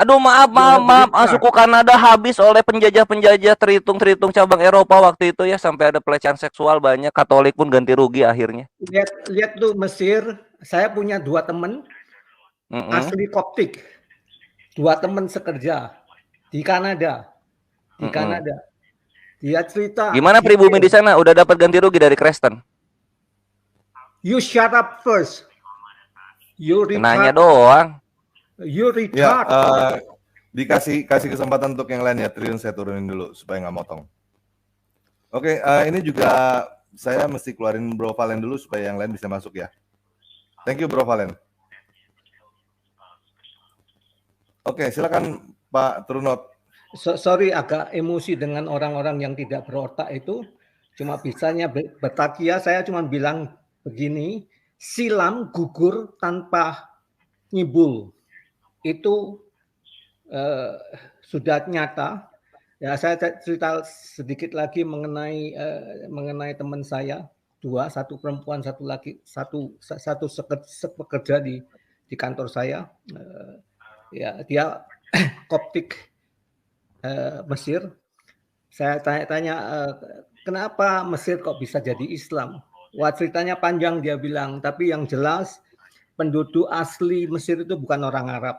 Aduh, maaf, retard. suku Kanada habis oleh penjajah-penjajah terhitung cabang Eropa waktu itu ya, sampai ada pelecehan seksual banyak, Katolik pun ganti rugi akhirnya. Lihat tuh Mesir, saya punya 2 teman asli Koptik, 2 teman sekerja di Kanada. Dia cerita. Gimana pribumi di sana? Udah dapat ganti rugi dari Kristen? You shut up first. You retard. Nanya doang. You retard. Ya, kasih kesempatan untuk yang lain ya. Triun saya turunin dulu supaya nggak motong. Oke, ini juga saya mesti keluarin Bro Valen dulu supaya yang lain bisa masuk ya. Thank you Bro Valen. Oke, silakan Pak Trunot. Sorry, agak emosi dengan orang-orang yang tidak berotak itu. Cuma bisanya Batavia, saya cuma bilang begini, silam gugur tanpa nyibul. Itu sudah nyata. Ya, saya cerita sedikit lagi mengenai teman saya, 2, 1 perempuan, 1 laki, satu sepekerja di kantor saya. Ya, dia Koptik Mesir. Saya tanya-tanya kenapa Mesir kok bisa jadi Islam? Wah, ceritanya panjang, dia bilang, tapi yang jelas penduduk asli Mesir itu bukan orang Arab,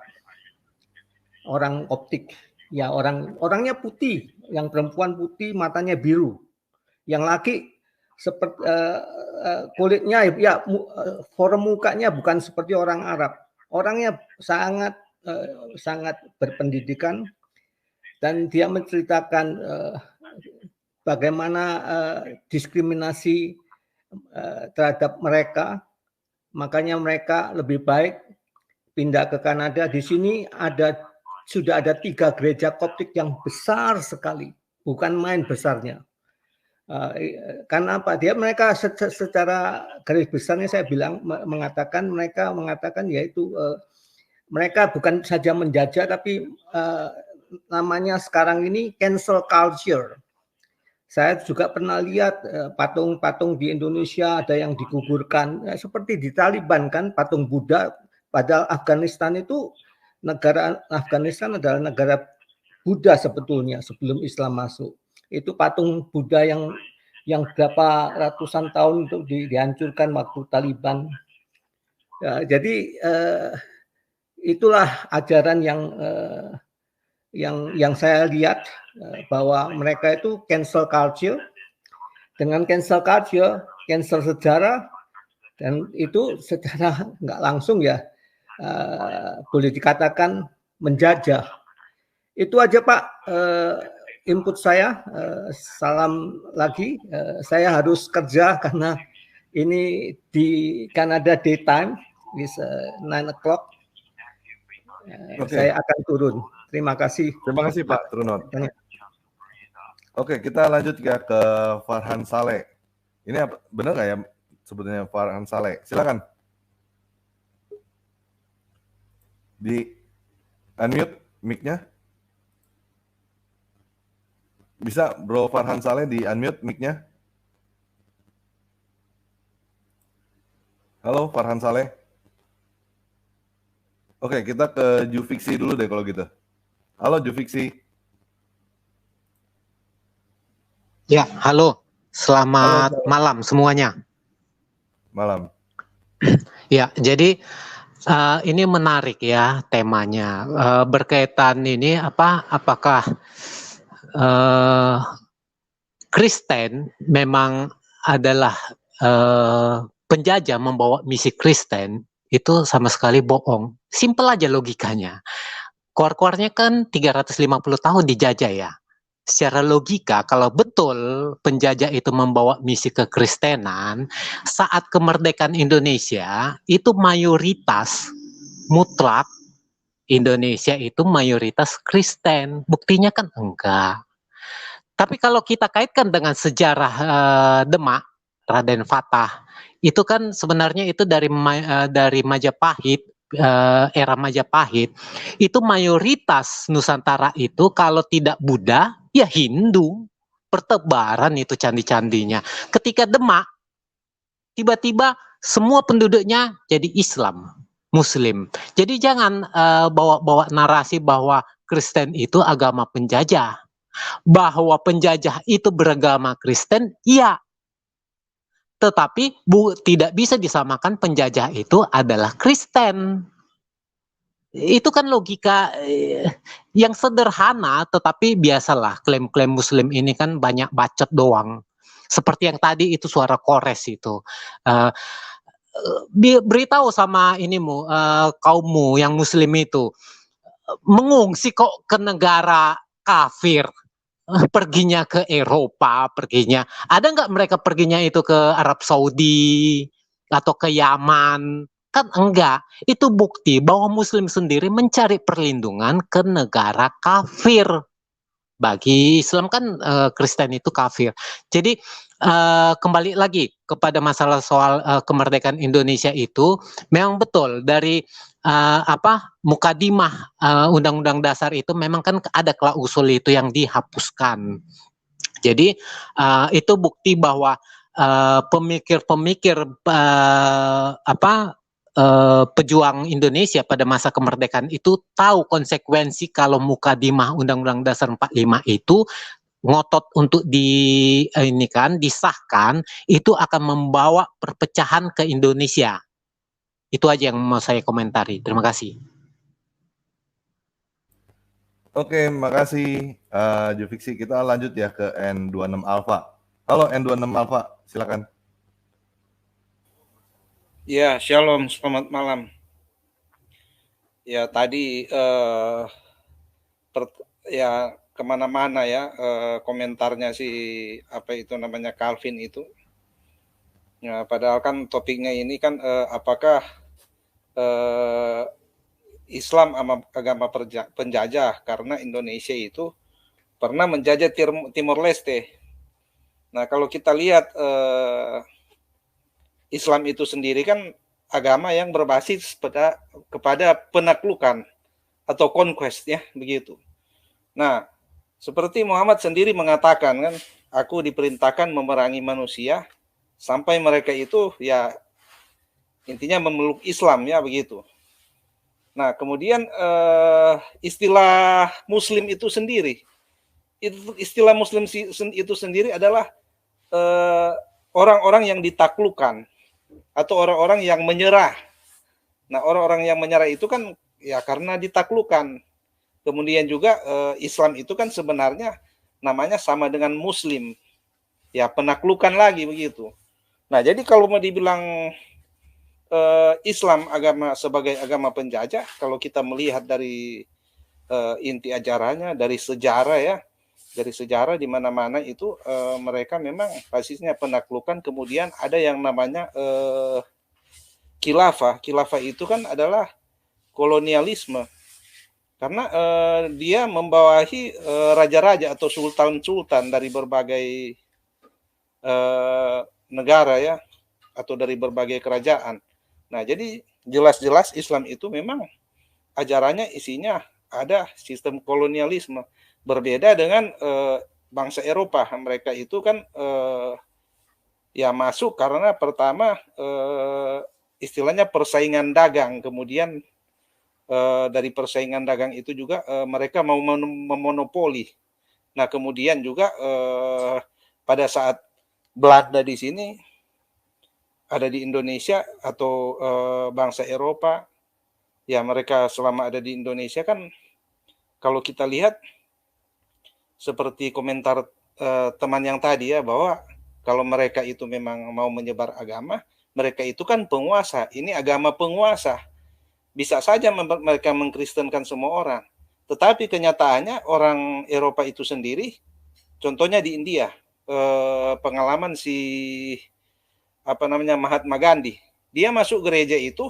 orang Koptik. Ya, orangnya putih, yang perempuan putih, matanya biru, yang laki seperti kulitnya ya form mukanya bukan seperti orang Arab. Orangnya sangat berpendidikan. Dan dia menceritakan bagaimana diskriminasi terhadap mereka, makanya mereka lebih baik pindah ke Kanada. Di sini sudah ada 3 gereja Koptik yang besar sekali, bukan main besarnya. Karena apa? Mereka secara garis besarnya saya bilang mereka mengatakan yaitu mereka bukan saja menjajah, tapi namanya sekarang ini cancel culture. Saya juga pernah lihat patung-patung di Indonesia ada yang dikuburkan, seperti di Taliban kan, patung Buddha. Padahal Afghanistan adalah negara Buddha sebetulnya sebelum Islam masuk. Itu patung Buddha yang berapa ratusan tahun itu dihancurkan waktu Taliban. Ya, jadi itulah ajaran yang saya lihat, bahwa mereka itu cancel culture. Dengan cancel culture, cancel sejarah, dan itu secara nggak langsung ya boleh dikatakan menjajah. Itu aja Pak input saya. Salam lagi. Saya harus kerja karena ini di Kanada daytime, is 9 o'clock. Saya akan turun. Terima kasih. Terima kasih Pak Trunot. Oke, kita lanjut ya ke Farhan Saleh. Ini benar nggak ya sebetulnya Farhan Saleh? Silakan. Di unmute mic-nya. Bisa Bro Farhan Saleh di unmute mic-nya? Halo Farhan Saleh. Oke, kita ke Jufiksi dulu deh kalau gitu. Halo Jufiksi. Ya, halo. Selamat malam semuanya. Malam. Ya, jadi ini menarik ya temanya. Berkaitan ini apakah Kristen memang adalah penjajah membawa misi Kristen, itu sama sekali bohong. Simpel aja logikanya. Keluar-keluarnya kan 350 tahun dijajah ya. Secara logika, kalau betul penjajah itu membawa misi kekristenan, saat kemerdekaan Indonesia, itu mayoritas mutlak Indonesia itu mayoritas Kristen. Buktinya kan enggak. Tapi kalau kita kaitkan dengan sejarah Demak, Raden Fatah, itu kan sebenarnya itu dari Majapahit, era Majapahit, itu mayoritas Nusantara itu kalau tidak Buddha, ya Hindu. Pertebaran itu candi-candinya. Ketika Demak, tiba-tiba semua penduduknya jadi Islam, Muslim. Jadi jangan bawa-bawa narasi bahwa Kristen itu agama penjajah. Bahwa penjajah itu beragama Kristen, iya. Tetapi tidak bisa disamakan penjajah itu adalah Kristen. Itu kan logika yang sederhana, tetapi biasalah klaim-klaim Muslim ini kan banyak bacot doang. Seperti yang tadi itu suara kores itu. Beritahu sama kaummu yang Muslim itu, mengungsi kok ke negara kafir, perginya ke Eropa, perginya. Ada nggak mereka perginya itu ke Arab Saudi atau ke Yaman? Kan enggak. Itu bukti bahwa Muslim sendiri mencari perlindungan ke negara kafir. Bagi Islam kan Kristen itu kafir. Jadi kembali lagi kepada masalah soal kemerdekaan Indonesia itu, memang betul dari mukadimah Undang-Undang Dasar itu memang kan ada klausul itu yang dihapuskan. Jadi itu bukti bahwa pemikir-pemikir pejuang Indonesia pada masa kemerdekaan itu tahu konsekuensi kalau mukadimah Undang-Undang Dasar 45 itu ngotot untuk disahkan, itu akan membawa perpecahan ke Indonesia. Itu aja yang mau saya komentari. Terima kasih. Oke, makasih Jufiksi. Kita lanjut ya ke N26 Alpha. Halo N26 Alpha, silakan. Ya, shalom, selamat malam. Ya, tadi kemana-mana ya komentarnya si Calvin itu. Ya, padahal kan topiknya ini kan apakah Islam agama penjajah, karena Indonesia itu pernah menjajah Timor Leste. Nah, kalau kita lihat Islam itu sendiri kan agama yang berbasis kepada penaklukan atau conquest ya, begitu. Nah, seperti Muhammad sendiri mengatakan kan, aku diperintahkan memerangi manusia sampai mereka itu ya intinya memeluk Islam ya, begitu. Nah, kemudian istilah Muslim itu sendiri, istilah Muslim itu sendiri adalah orang-orang yang ditaklukkan atau orang-orang yang menyerah. Nah, orang-orang yang menyerah itu kan ya karena ditaklukkan. Kemudian juga Islam itu kan sebenarnya namanya sama dengan Muslim, ya penaklukan lagi begitu. Nah, jadi kalau mau dibilang Islam sebagai agama penjajah, kalau kita melihat dari inti ajarannya, dari sejarah ya, dari sejarah di mana-mana itu mereka memang basisnya penaklukan. Kemudian ada yang namanya khilafah. Khilafah itu kan adalah kolonialisme, karena dia membawahi raja-raja atau sultan-sultan dari berbagai negara ya, atau dari berbagai kerajaan. Nah, jadi jelas-jelas Islam itu memang ajarannya isinya ada sistem kolonialisme. Berbeda dengan bangsa Eropa. Mereka itu kan ya masuk karena pertama istilahnya persaingan dagang. Kemudian dari persaingan dagang itu juga mereka mau memonopoli. Nah, kemudian juga pada saat Belanda di sini ada di Indonesia atau bangsa Eropa, ya mereka selama ada di Indonesia kan kalau kita lihat seperti komentar teman yang tadi ya, bahwa kalau mereka itu memang mau menyebar agama, mereka itu kan penguasa. Ini agama penguasa. Bisa saja mereka mengkristenkan semua orang. Tetapi kenyataannya orang Eropa itu sendiri, contohnya di India, pengalaman Mahatma Gandhi. Dia masuk gereja itu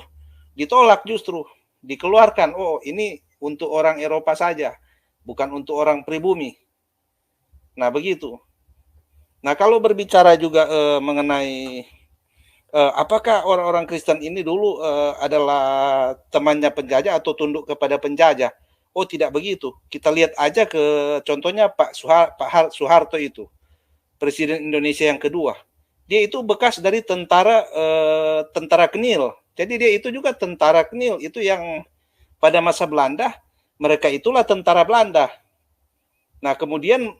ditolak, justru dikeluarkan. Oh, ini untuk orang Eropa saja, bukan untuk orang pribumi. Nah, begitu. Nah, kalau berbicara juga mengenai apakah orang-orang Kristen ini dulu adalah temannya penjajah atau tunduk kepada penjajah? Oh, tidak begitu. Kita lihat aja ke contohnya Pak Soeharto itu, Presiden Indonesia yang kedua. Dia itu bekas dari tentara Kenil, Jadi dia itu juga tentara Knil, itu yang pada masa Belanda, mereka itulah tentara Belanda. Nah, kemudian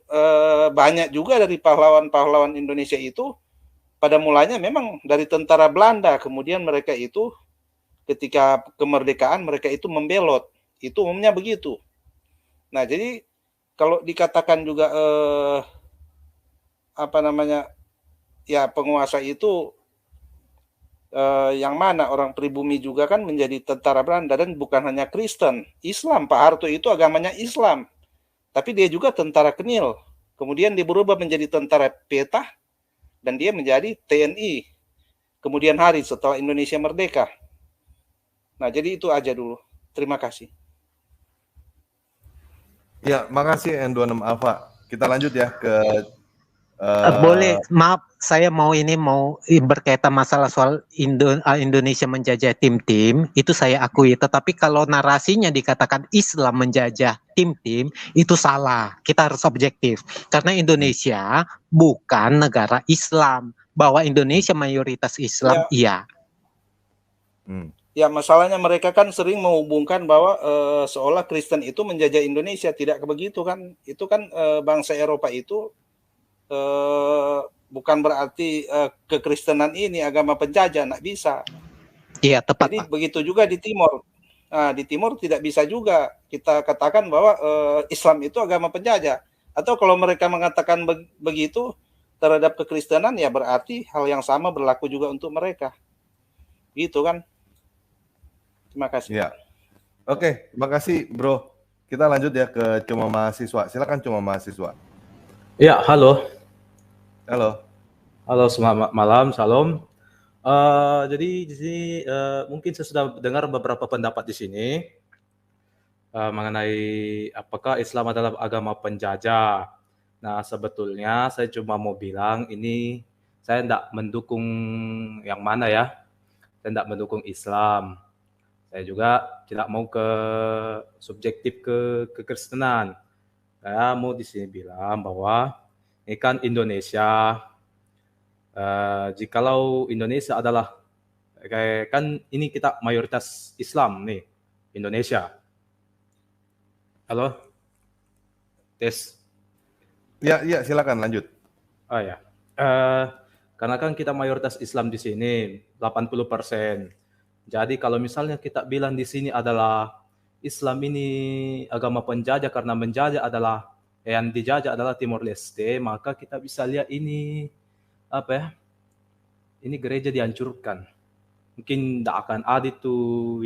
banyak juga dari pahlawan-pahlawan Indonesia itu pada mulanya memang dari tentara Belanda, kemudian mereka itu ketika kemerdekaan mereka itu membelot. Itu umumnya begitu. Nah, jadi kalau dikatakan juga ya penguasa itu yang mana orang pribumi juga kan menjadi tentara Belanda, dan bukan hanya Kristen, Islam. Pak Harto itu agamanya Islam, tapi dia juga tentara Knil. Kemudian dia berubah menjadi tentara peta dan dia menjadi TNI kemudian hari setelah Indonesia merdeka. Nah, jadi itu aja dulu. Terima kasih. Ya, makasih N26 Alpha. Kita lanjut ya ke boleh, maaf, saya mau berkaitan masalah soal Indonesia menjajah tim-tim, itu saya akui. Tetapi kalau narasinya dikatakan Islam menjajah tim-tim, itu salah. Kita harus objektif. Karena Indonesia bukan negara Islam. Bahwa Indonesia mayoritas Islam, iya. Ya, masalahnya mereka kan sering menghubungkan bahwa seolah Kristen itu menjajah Indonesia. Tidak begitu kan. Itu kan bangsa Eropa itu bukan berarti kekristenan ini agama penjajah, nggak bisa. Iya, tepat. Jadi begitu juga di Timur. Nah, di Timur tidak bisa juga kita katakan bahwa Islam itu agama penjajah. Atau kalau mereka mengatakan begitu terhadap kekristenan, ya berarti hal yang sama berlaku juga untuk mereka. Gitu kan. Terima kasih. Ya. Oke, terima kasih Bro. Kita lanjut ya ke Cuma Mahasiswa. Silakan Cuma Mahasiswa. Ya, halo. Halo. Halo, selamat malam, salam. Jadi di sini mungkin saya sudah dengar beberapa pendapat di sini mengenai apakah Islam adalah agama penjajah. Nah, sebetulnya saya cuma mau bilang ini saya tidak mendukung yang mana ya. Saya tidak mendukung Islam. Saya juga tidak mau subjektif ke kekristenan. Saya mau di sini bilang bahwa ini kan Indonesia. Jikalau Indonesia adalah kan ini kita mayoritas Islam nih Indonesia. Halo, tes. Ya, silakan lanjut. Oh ya, karena kan kita mayoritas Islam di sini 80%. Jadi kalau misalnya kita bilang di sini adalah Islam ini agama penjajah karena menjajah adalah yang dijajah adalah Timor Leste, maka kita bisa lihat ini ini gereja dihancurkan. Mungkin tidak akan ada itu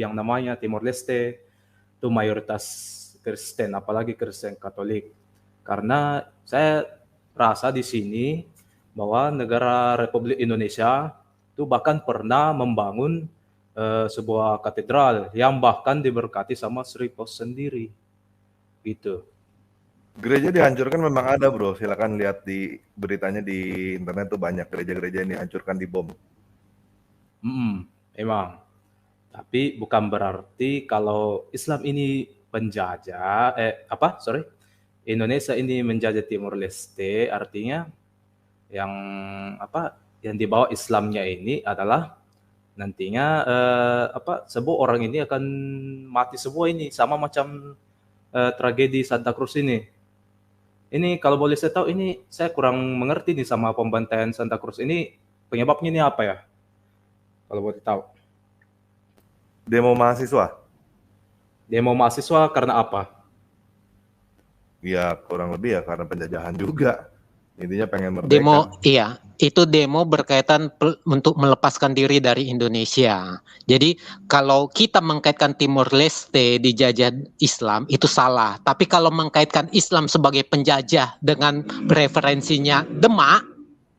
yang namanya Timor Leste itu mayoritas Kristen, apalagi Kristen Katolik. Karena saya rasa di sini bahwa negara Republik Indonesia itu bahkan pernah membangun sebuah katedral yang bahkan diberkati sama Sri Pos sendiri. Gitu. Gereja dihancurkan memang ada, Bro. Silakan lihat di beritanya di internet tuh banyak gereja-gereja yang dihancurkan, dibom. Emang. Tapi bukan berarti kalau Islam ini penjajah, Indonesia ini menjajah Timor Leste, artinya yang dibawa Islamnya ini adalah nantinya sebuah orang ini akan mati semua ini, sama macam tragedi Santa Cruz ini. Ini kalau boleh saya tahu, ini saya kurang mengerti nih sama pembantaian Santa Cruz ini, penyebabnya ini apa ya? Kalau boleh tahu. Demo mahasiswa. Demo mahasiswa karena apa? Ya kurang lebih ya karena penjajahan juga. Intinya pengen merdeka. Demo, iya, itu demo berkaitan untuk melepaskan diri dari Indonesia. Jadi kalau kita mengkaitkan Timor Leste dijajah Islam itu salah. Tapi kalau mengkaitkan Islam sebagai penjajah dengan referensinya Demak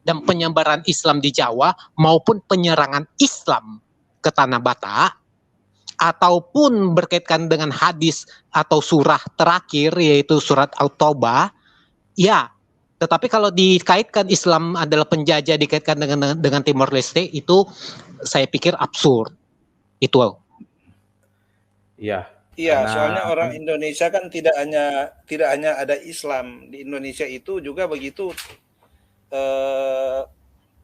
dan penyebaran Islam di Jawa maupun penyerangan Islam ke Tanah Batak, ataupun berkaitan dengan hadis atau surah terakhir yaitu surat At-Taubah, ya. Tetapi kalau dikaitkan Islam adalah penjajah dikaitkan dengan Timor Leste, itu saya pikir absurd. Itu. Iya, soalnya orang Indonesia kan tidak hanya ada Islam di Indonesia, itu juga begitu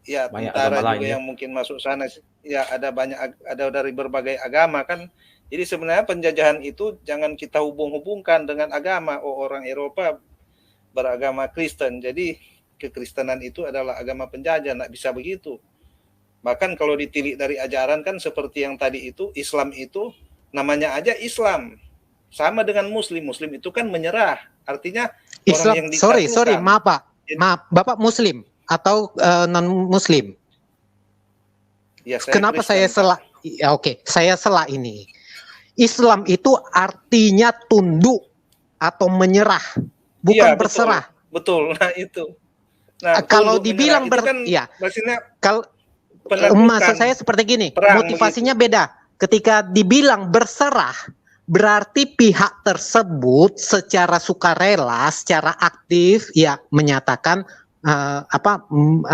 ya banyak tentara agama juga lain ya. yang mungkin masuk sana, ya ada ada dari berbagai agama kan. Jadi sebenarnya penjajahan itu jangan kita hubung-hubungkan dengan agama. Oh, orang Eropa beragama Kristen, jadi kekristenan itu adalah agama penjajah, nggak bisa begitu. Bahkan kalau ditilik dari ajaran kan seperti yang tadi itu, Islam itu namanya aja Islam, sama dengan Muslim. Muslim itu kan menyerah, artinya orang yang Islam, sorry, ditaklukkan. maaf Pak, maaf, Bapak Muslim atau non Muslim? Ya, Kenapa Kristen, saya sela? Ya, oke, saya sela ini. Islam itu artinya tunduk atau menyerah, bukan Iya, berserah. Betul, nah itu. Nah, Kalau tunduk dibilang menyerah itu kan ya, maksudnya kalau penaklukan, maksud saya seperti gini, perang motivasinya beda. Ketika dibilang berserah, berarti pihak tersebut secara sukarela, secara aktif ya menyatakan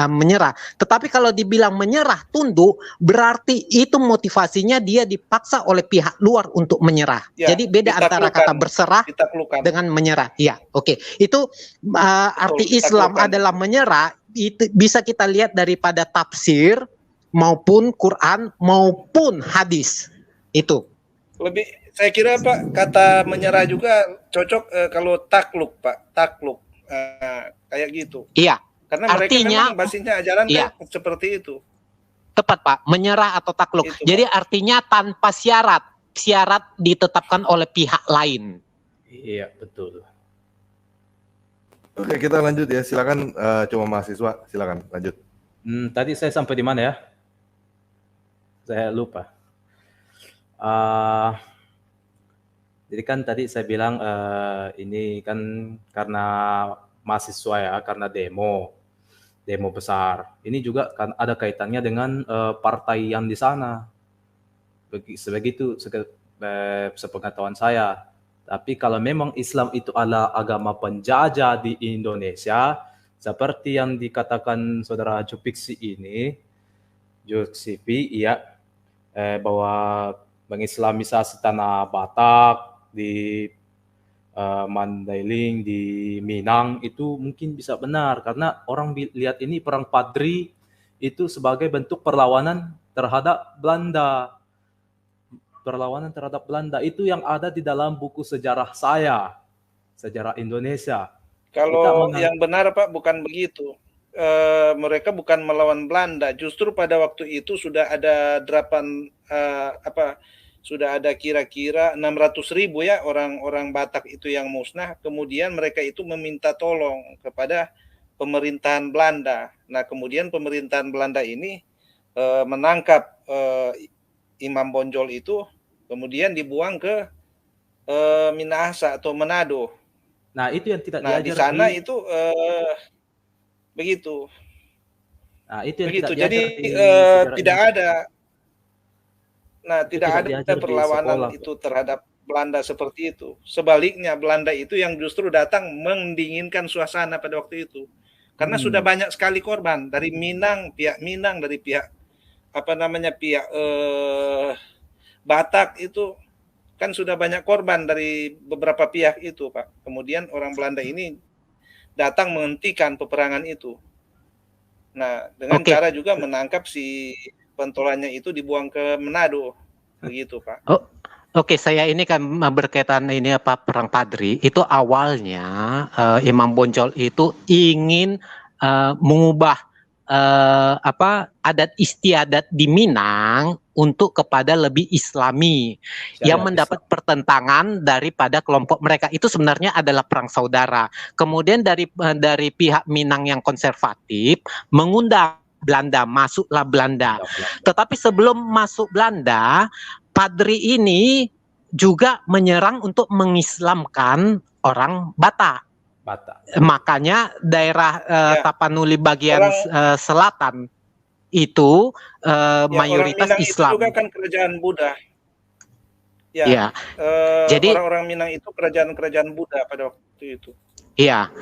menyerah. Tetapi kalau dibilang menyerah tunduk, berarti itu motivasinya dia dipaksa oleh pihak luar untuk menyerah. Ya, Jadi beda antara kata berserah dengan menyerah. Ya, oke. Itu arti Islam adalah menyerah. Itu bisa kita lihat daripada tafsir maupun Quran maupun hadis. Itu. Lebih saya kira Pak, kata menyerah juga cocok kalau takluk Pak, takluk. Kayak gitu. Iya. Karena artinya, mereka memang basisnya ajaran iya, kan seperti itu. Tepat Pak, menyerah atau takluk. Itu, jadi Pak, artinya tanpa syarat. Syarat ditetapkan oleh pihak lain. Iya, betul. Oke, kita lanjut ya. Silakan cuma mahasiswa, silakan lanjut. Tadi saya sampai di mana ya? Saya lupa. Jadi kan tadi saya bilang ini kan karena mahasiswa ya, karena demo besar. Ini juga kan ada kaitannya dengan partai yang di sana. Sebegitu sepengetahuan saya. Tapi kalau memang Islam itu adalah agama penjajah di Indonesia, seperti yang dikatakan saudara Jupiksi ini, ya, bahwa mengislamisasi tanah Batak di Mandailing, di Minang, itu mungkin bisa benar karena orang lihat ini perang Padri itu sebagai bentuk perlawanan terhadap Belanda. Perlawanan terhadap Belanda itu yang ada di dalam buku sejarah saya, sejarah Indonesia. Kalau yang benar Pak bukan begitu. Mereka bukan melawan Belanda, justru pada waktu itu sudah ada sudah ada kira-kira 600.000 ya orang Batak itu yang musnah. Kemudian mereka itu meminta tolong kepada pemerintahan Belanda. Nah, kemudian pemerintahan Belanda ini menangkap Imam Bonjol itu, kemudian dibuang ke Minahasa atau Manado. Nah, itu yang tidak diajar di sana itu begitu. Nah, itu yang begitu. Tidak jadi tidak ada. Nah, tidak ada perlawanan itu terhadap Belanda seperti itu. Sebaliknya, Belanda itu yang justru datang mendinginkan suasana pada waktu itu. Karena sudah banyak sekali korban dari pihak Minang, dari pihak pihak Batak itu kan sudah banyak korban dari beberapa pihak itu, Pak. Kemudian orang Belanda ini datang menghentikan peperangan itu. Nah, dengan cara juga menangkap si pentolannya itu dibuang ke Manado, begitu Pak. Oke, saya ini kan berkaitan ini perang Padri itu awalnya Imam Bonjol itu ingin mengubah adat istiadat di Minang untuk kepada lebih Islami yang mendapat pertentangan daripada kelompok mereka. Itu sebenarnya adalah perang saudara. Kemudian dari pihak Minang yang konservatif mengundang Belanda, masuklah Belanda. Tetapi sebelum masuk Belanda, Padri ini juga menyerang untuk mengislamkan orang Batak. Makanya daerah Tapanuli bagian selatan itu mayoritas orang Minang Islam. Itu juga kan kerajaan Buddha. Jadi orang-orang Minang itu kerajaan Buddha pada waktu itu. Iya,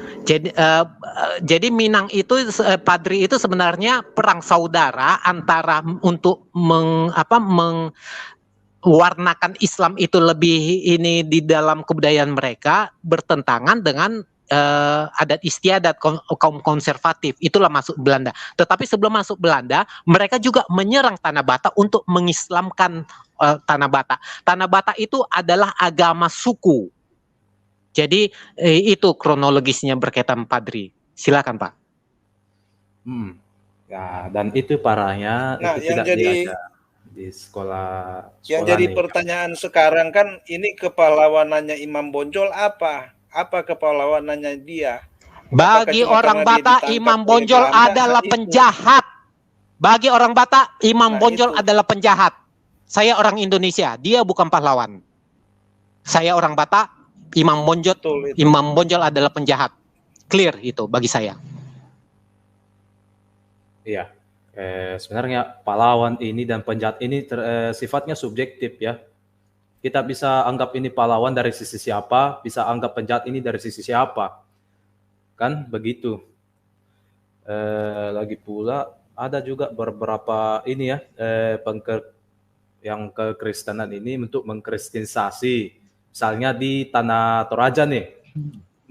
jadi Minang itu Padri itu sebenarnya perang saudara antara untuk mengwarnakan Islam itu lebih ini di dalam kebudayaan mereka bertentangan dengan adat istiadat kaum konservatif, itulah masuk Belanda. Tetapi sebelum masuk Belanda, mereka juga menyerang Tanah Batak untuk mengislamkan Tanah Batak. Tanah Batak itu adalah agama suku. Jadi itu kronologisnya berkaitan Padri. Silakan Pak. Ya, dan itu parahnya Nah, itu yang tidak jadi diajar di sekolah yang sekolah jadi nih. pertanyaan sekarang kan ini kepahlawanannya Imam Bonjol apa? Apa kepahlawanannya dia? Apakah Bagi cuma orang karena dia Batak, ditangkap Imam oleh Bonjol Belanda? adalah Nah, itu. penjahat. Bagi orang Batak, Imam Nah, Bonjol itu. adalah penjahat. Saya orang Indonesia, dia bukan pahlawan. Saya orang Batak, Imam Bonjol, Betul itu. Imam Bonjol adalah penjahat. Clear itu bagi saya. Iya. Sebenarnya pahlawan ini dan penjahat ini sifatnya subjektif ya. Kita bisa anggap ini pahlawan dari sisi siapa, bisa anggap penjahat ini dari sisi siapa. Kan begitu. Lagi pula ada juga beberapa ini ya, yang kekristenan ini untuk mengkristenisasi. Misalnya di Tanah Toraja nih,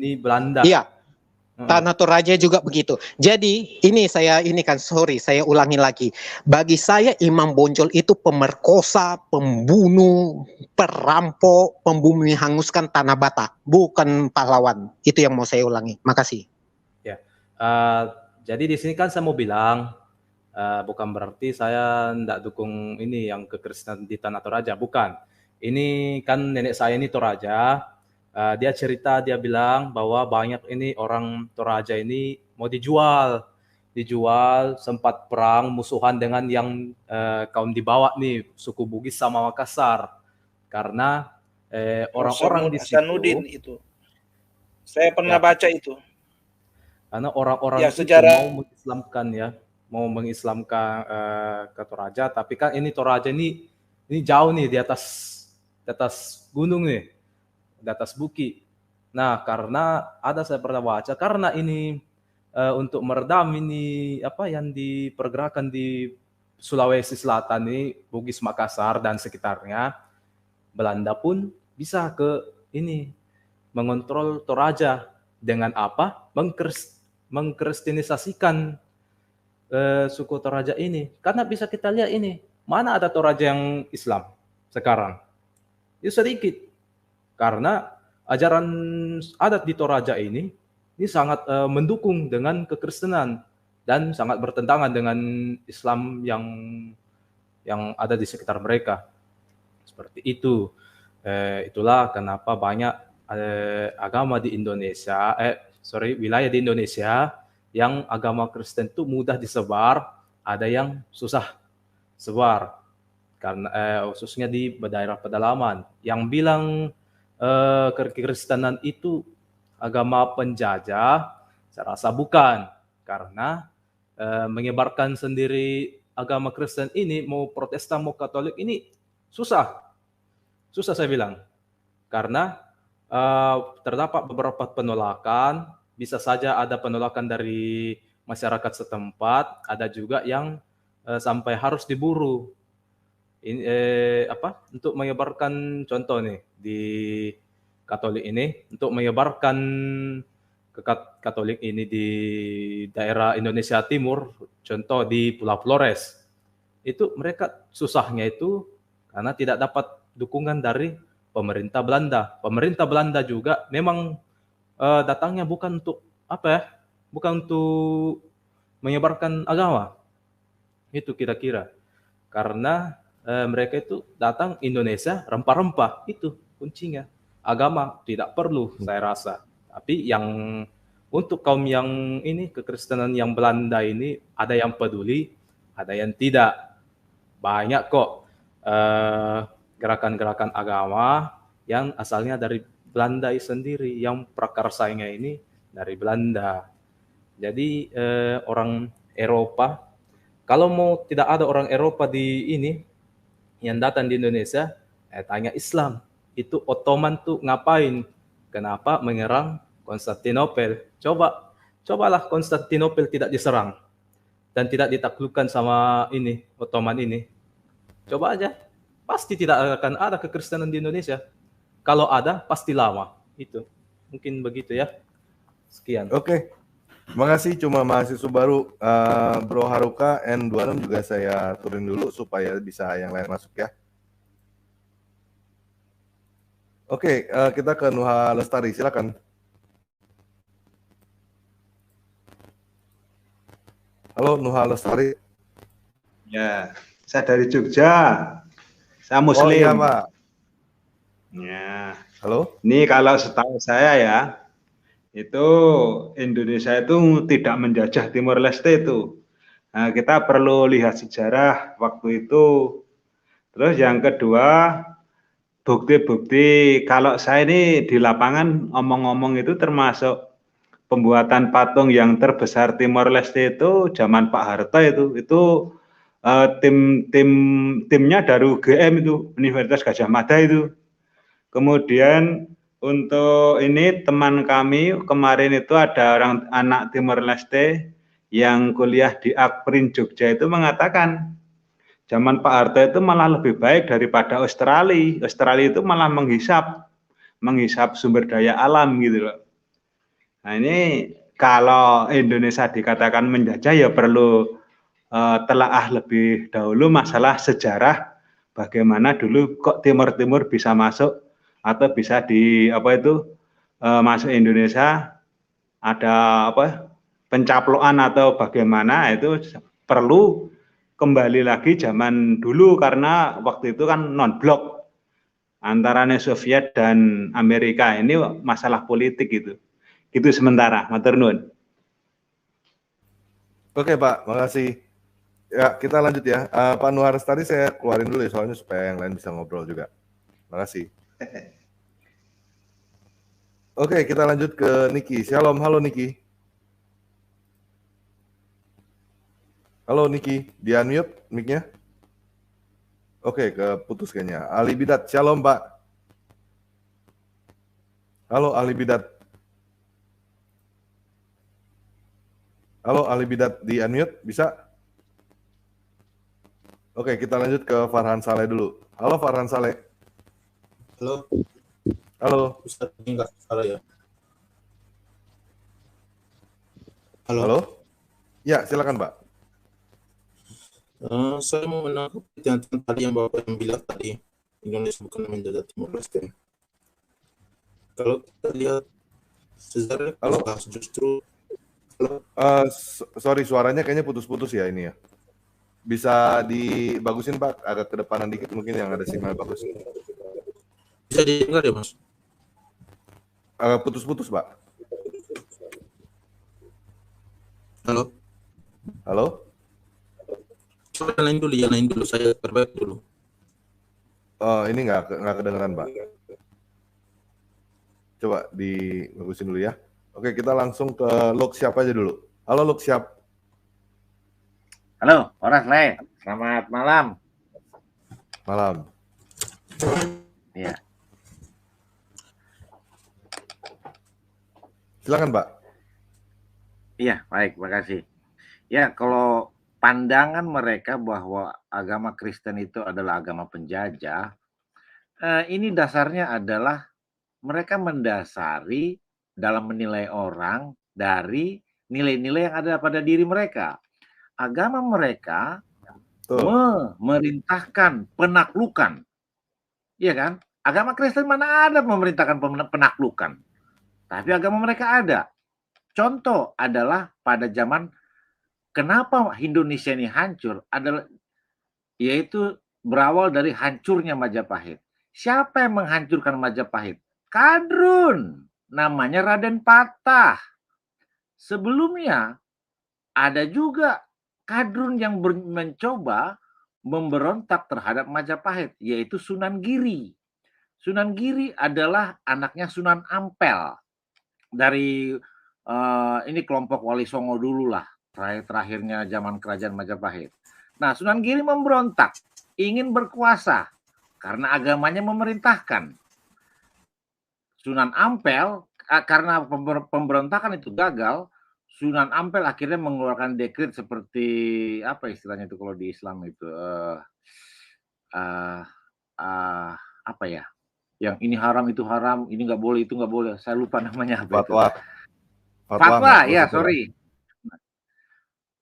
ini Belanda. Iya. Tanah Toraja juga begitu. Jadi saya ulangi lagi. Bagi saya Imam Bonjol itu pemerkosa, pembunuh, perampok, pembunuh yang hanguskan Tanah Batak, bukan pahlawan. Itu yang mau saya ulangi. Makasih. Ya. Jadi di sini kan saya mau bilang bukan berarti saya tidak dukung ini yang kekristenan di Tanah Toraja, bukan. Ini kan nenek saya ini Toraja. Dia cerita, dia bilang bahwa banyak ini orang Toraja ini mau dijual, sempat perang musuhan dengan yang kaum di bawah nih, suku Bugis sama Makassar, karena orang-orang di situ. Hasanuddin itu. Saya pernah baca itu. Karena orang-orang Ya, itu sejarah. mau mengislamkan ke Toraja, tapi kan ini Toraja ini jauh nih di atas gunung nih. Di atas bukit. Nah, karena saya pernah baca, karena ini untuk meredam ini apa yang dipergerakan di Sulawesi Selatan ini, Bugis Makassar dan sekitarnya, Belanda pun bisa ke ini mengontrol Toraja dengan apa? Mengkristenisasikan suku Toraja ini. Karena bisa kita lihat ini, mana ada Toraja yang Islam sekarang? Itu sedikit. Karena ajaran adat di Toraja ini sangat mendukung dengan kekristenan dan sangat bertentangan dengan Islam yang ada di sekitar mereka. Seperti itu. Itulah kenapa banyak agama di Indonesia, wilayah di Indonesia yang agama Kristen itu mudah disebar, ada yang susah sebar. Karena khususnya di daerah pedalaman. Yang bilang kekristenan itu agama penjajah, saya rasa bukan, karena menyebarkan sendiri agama Kristen ini, mau Protestan mau Katolik ini susah saya bilang, karena terdapat beberapa penolakan, bisa saja ada penolakan dari masyarakat setempat, ada juga yang sampai harus diburu. Ini untuk menyebarkan, contoh nih di Katolik ini, untuk menyebarkan ke Katolik ini di daerah Indonesia Timur, contoh di Pulau Flores, itu mereka susahnya itu karena tidak dapat dukungan dari pemerintah Belanda. Pemerintah Belanda juga memang datangnya bukan untuk bukan untuk menyebarkan agama, itu kira-kira, karena mereka itu datang Indonesia rempah-rempah, itu kuncinya. Agama tidak perlu, saya rasa. Tapi yang untuk kaum yang ini kekristenan yang Belanda ini, ada yang peduli, ada yang tidak. Banyak kok gerakan-gerakan agama yang asalnya dari Belanda sendiri, yang prakarsanya ini dari Belanda. Jadi orang Eropa, kalau mau tidak ada orang Eropa di ini yang datang di Indonesia, tanya Islam, itu Ottoman tuh ngapain? Kenapa menyerang Konstantinopel? Cobalah Konstantinopel tidak diserang dan tidak ditaklukkan sama ini Ottoman ini. Coba aja, pasti tidak akan ada kekristenan di Indonesia. Kalau ada, pasti lama. Itu mungkin begitu ya. Sekian. Oke. Terima kasih, cuma mahasiswa baru Bro Haruka N26 juga saya turun dulu supaya bisa yang lain masuk ya. Oke, kita ke Nuha Lestari, silakan. Halo Nuha Lestari. Ya, saya dari Jogja. Saya Oh Muslim. iya Pak. Ya. Halo. Ini kalau setahu saya ya, itu Indonesia itu tidak menjajah Timor Leste itu. Nah, kita perlu lihat sejarah waktu itu. Terus yang kedua, bukti-bukti. Kalau saya ini di lapangan omong-omong itu termasuk pembuatan patung yang terbesar Timor Leste itu zaman Pak Harto itu. Itu timnya dari UGM itu, Universitas Gadjah Mada itu. Kemudian untuk ini teman kami kemarin itu ada orang anak Timor Leste yang kuliah di Akprin Jogja itu mengatakan zaman Pak Harto itu malah lebih baik daripada Australia. Australia itu malah menghisap sumber daya alam gitu loh. Nah ini kalau Indonesia dikatakan menjajah ya perlu telaah lebih dahulu masalah sejarah bagaimana dulu kok Timur Timur bisa masuk atau bisa masuk Indonesia, ada pencaplokan atau bagaimana, itu perlu kembali lagi zaman dulu karena waktu itu kan non-blok antara Soviet dan Amerika, ini masalah politik itu sementara. Matur nuwun. Oke Pak, makasih. Ya kita lanjut ya. Pak Nuha Lestari saya keluarin dulu ya soalnya supaya yang lain bisa ngobrol juga. Makasih. Oke, kita lanjut ke Niki. Shalom, halo Niki. Halo Niki, di unmute mic-nya. Oke, keputus kayaknya. Ali Bidat, shalom Pak. Halo Ali Bidat. Halo Ali Bidat, di unmute, bisa? Oke, kita lanjut ke Farhan Saleh dulu. Halo Farhan Saleh. Halo. Halo. Ustaz, ini enggak salah ya? Halo. Halo. Ya, silakan Pak. Saya mau menangkap yang tadi yang Bapak yang bilang tadi, Indonesia bukan menjajah Timor Leste. Kalau kita lihat sejarah, justru sorry, suaranya kayaknya putus-putus ya ini ya. Bisa dibagusin Pak, agak ke depanan dikit mungkin yang ada sinyal bagus. Bisa didengar ya Mas? Putus-putus Pak. Halo. Halo. Coba yang lain dulu, saya perbaiki dulu. Oh, ini nggak kedengeran Pak. Coba dibagusin dulu ya. Oke, kita langsung ke Luk Siap aja dulu. Halo Luk Siap. Halo, Horas Le. Selamat malam. Malam. Iya. Silakan, Pak. Iya, baik, makasih. Ya, kalau pandangan mereka bahwa agama Kristen itu adalah agama penjajah, ini dasarnya adalah mereka mendasari dalam menilai orang dari nilai-nilai yang ada pada diri mereka. Agama mereka memerintahkan penaklukan. Iya kan? Agama Kristen mana ada memerintahkan penaklukan. Tapi agama mereka ada. Contoh adalah pada zaman kenapa Indonesia ini hancur adalah yaitu berawal dari hancurnya Majapahit. Siapa yang menghancurkan Majapahit? Kadrun. Namanya Raden Patah. Sebelumnya ada juga Kadrun yang mencoba memberontak terhadap Majapahit, yaitu Sunan Giri. Sunan Giri adalah anaknya Sunan Ampel. Dari ini kelompok Wali Songo dulu lah, terakhirnya zaman kerajaan Majapahit. Nah, Sunan Giri memberontak, ingin berkuasa karena agamanya memerintahkan. Sunan Ampel, karena pemberontakan itu gagal, Sunan Ampel akhirnya mengeluarkan dekret seperti apa istilahnya itu kalau di Islam itu apa ya? Yang ini haram itu haram, ini nggak boleh itu nggak boleh. Saya lupa namanya apa fatwa. itu. Fatwa, ya maksudnya. sorry.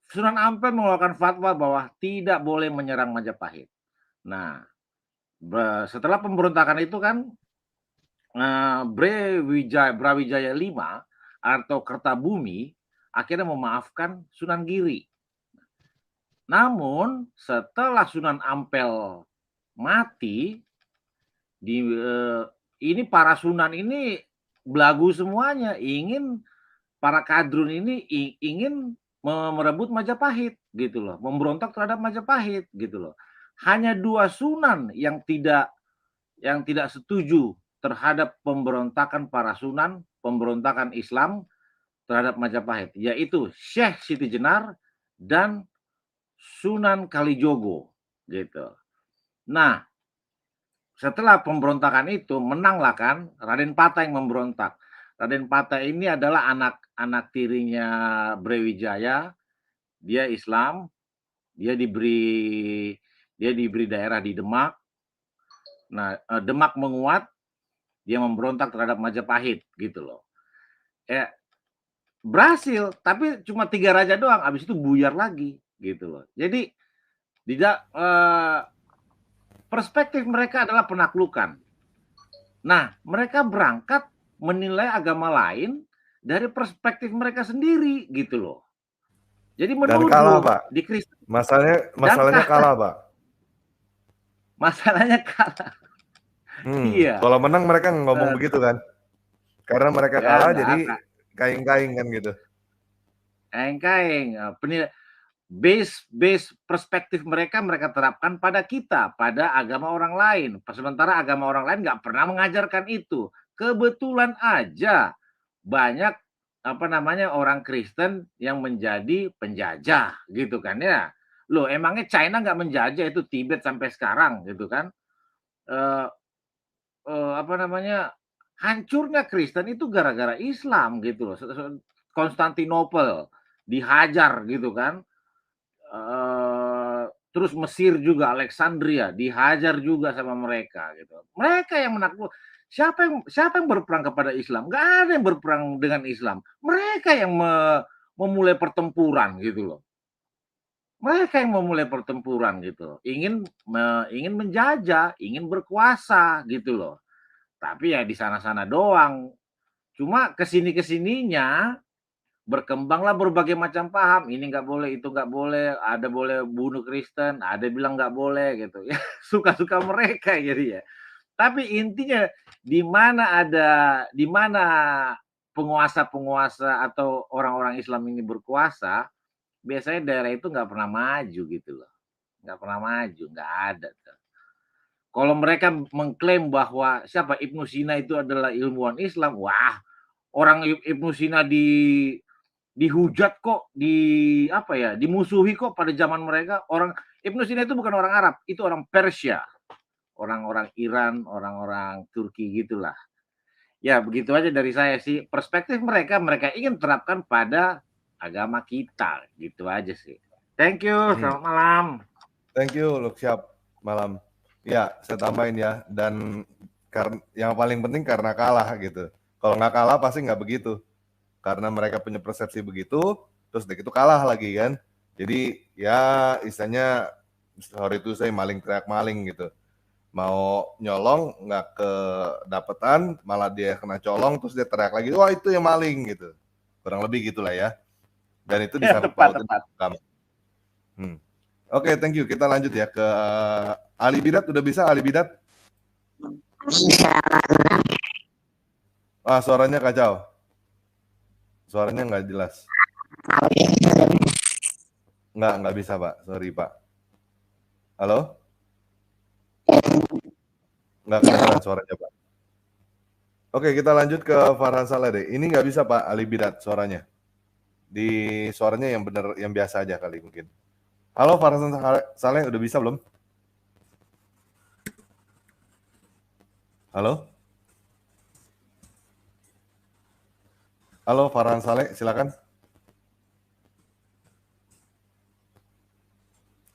Sunan Ampel mengeluarkan fatwa bahwa tidak boleh menyerang Majapahit. Nah, setelah pemberontakan itu kan Brawijaya V atau Kertabumi akhirnya memaafkan Sunan Giri. Namun setelah Sunan Ampel mati, ini para sunan ini belagu semuanya, ingin para kadrun ini ingin merebut Majapahit gitu loh, memberontak terhadap Majapahit gitu loh. Hanya 2 sunan yang tidak setuju terhadap pemberontakan para sunan, pemberontakan Islam terhadap Majapahit, yaitu Syekh Siti Jenar dan Sunan Kalijogo gitu. Nah, setelah pemberontakan itu menanglah kan Raden Patah yang memberontak. Raden Patah ini adalah anak tirinya Brawijaya. Dia Islam, dia diberi daerah di Demak. Nah, Demak menguat, dia memberontak terhadap Majapahit gitu loh. Berhasil, tapi cuma 3 raja doang, habis itu buyar lagi gitu loh. Jadi tidak perspektif mereka adalah penaklukan. Nah, mereka berangkat menilai agama lain dari perspektif mereka sendiri gitu loh. Jadi menuduh Dan kalah, Pak. di Kristen. Masalahnya kalah, Pak. Masalahnya kalah. Iya. Kalau menang mereka ngomong begitu kan. Karena mereka kalah jadi kaing-kaing kan gitu. Kaing-kaing. Base perspektif mereka terapkan pada kita, pada agama orang lain. Sementara agama orang lain nggak pernah mengajarkan itu. Kebetulan aja banyak orang Kristen yang menjadi penjajah gitu kan ya. Loh, emangnya China nggak menjajah itu Tibet sampai sekarang gitu kan? Hancurnya Kristen itu gara-gara Islam gitu loh. Konstantinopel dihajar gitu kan. Terus Mesir juga, Alexandria dihajar juga sama mereka gitu. Mereka yang menakluk. Siapa yang berperang kepada Islam? Nggak ada yang berperang dengan Islam. Mereka yang memulai pertempuran gitu loh. Mereka yang memulai pertempuran gitu. Ingin menjajah, ingin berkuasa gitu loh. Tapi ya di sana-sana doang. Cuma kesininya berkembanglah berbagai macam paham. Ini nggak boleh, itu nggak boleh. Ada boleh bunuh Kristen, ada bilang nggak boleh gitu. Ya suka-suka mereka jadi ya. Tapi intinya di mana penguasa-penguasa atau orang-orang Islam ini berkuasa, biasanya daerah itu nggak pernah maju gitu loh. Nggak pernah maju, nggak ada. Kalau mereka mengklaim bahwa Ibnu Sina itu adalah ilmuwan Islam, wah, orang Ibnu Sina dihujat kok, dimusuhi kok pada zaman mereka. Orang Ibnu Sina itu bukan orang Arab, itu orang Persia. Orang-orang Iran, orang-orang Turki gitulah. Ya, begitu aja dari saya sih. Perspektif mereka ingin terapkan pada agama kita, gitu aja sih. Thank you, selamat malam. Thank you, siap malam. Ya, saya tambahin ya. Dan yang paling penting karena kalah gitu. Kalau nggak kalah pasti nggak begitu. Karena mereka punya persepsi begitu, terus begitu kalah lagi kan. Jadi ya istilahnya sorry itu saya maling teriak maling gitu. Mau nyolong nggak kedapetan, malah dia kena colong, terus dia teriak lagi, wah itu yang maling gitu. Kurang lebih gitulah ya. Dan itu disangkut pautin. Oke, thank you. Kita lanjut ya ke Ali Bidat. Udah bisa Ali Bidat? Suaranya kacau. Suaranya nggak jelas. Nggak bisa Pak. Sorry Pak. Halo? Nggak kedengeran suaranya Pak. Oke, kita lanjut ke Farhan Saleh deh. Ini nggak bisa Pak Ali Bidat suaranya. Di suaranya yang benar, yang biasa aja kali mungkin. Halo Farhan Saleh, udah bisa belum? Halo? Halo Farhan Saleh, silakan.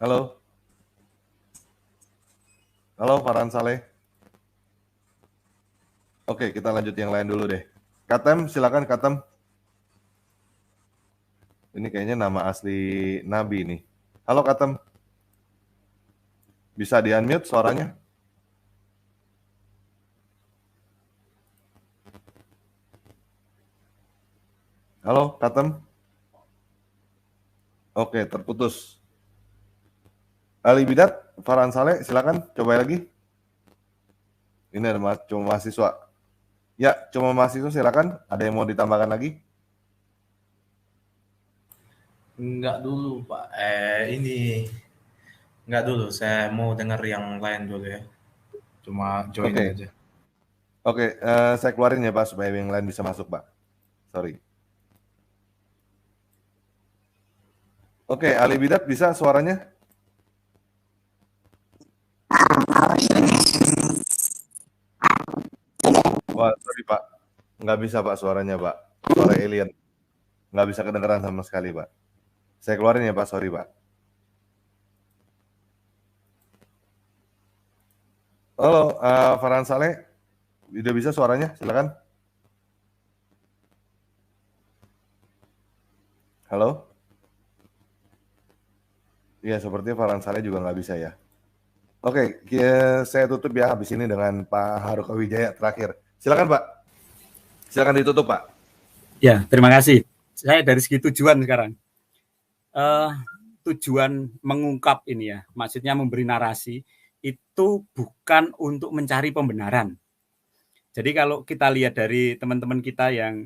Halo? Halo Farhan Saleh. Oke, kita lanjut yang lain dulu deh. Katem, silakan Katem. Ini kayaknya nama asli Nabi nih. Halo Katem. Bisa di-unmute suaranya? Halo Katem. Oke, terputus. Ali Bidat, Farhan Saleh, silakan coba lagi. Ini ada cuma mahasiswa. Ya, cuma mahasiswa silakan. Ada yang mau ditambahkan lagi? Enggak dulu, Pak. Ini enggak dulu. Saya mau dengar yang lain dulu ya. Cuma join Oke. aja. Oke, saya keluarin ya Pak supaya yang lain bisa masuk Pak. Sorry. Oke, Ali Bidat bisa suaranya? Wah, sorry Pak. Nggak bisa Pak suaranya Pak. Suara alien. Nggak bisa kedengeran sama sekali Pak. Saya keluarin ya Pak, sorry Pak. Halo, Farhan Saleh. Udah bisa suaranya? Silakan. Halo? Iya, sepertinya Farhan Saleh juga nggak bisa ya. Oke, saya tutup ya habis ini dengan Pak Haruka Wijaya terakhir. Silakan Pak. Silakan ditutup Pak. Ya, terima kasih. Saya dari segi tujuan sekarang. Tujuan mengungkap ini ya, maksudnya memberi narasi, itu bukan untuk mencari pembenaran. Jadi kalau kita lihat dari teman-teman kita yang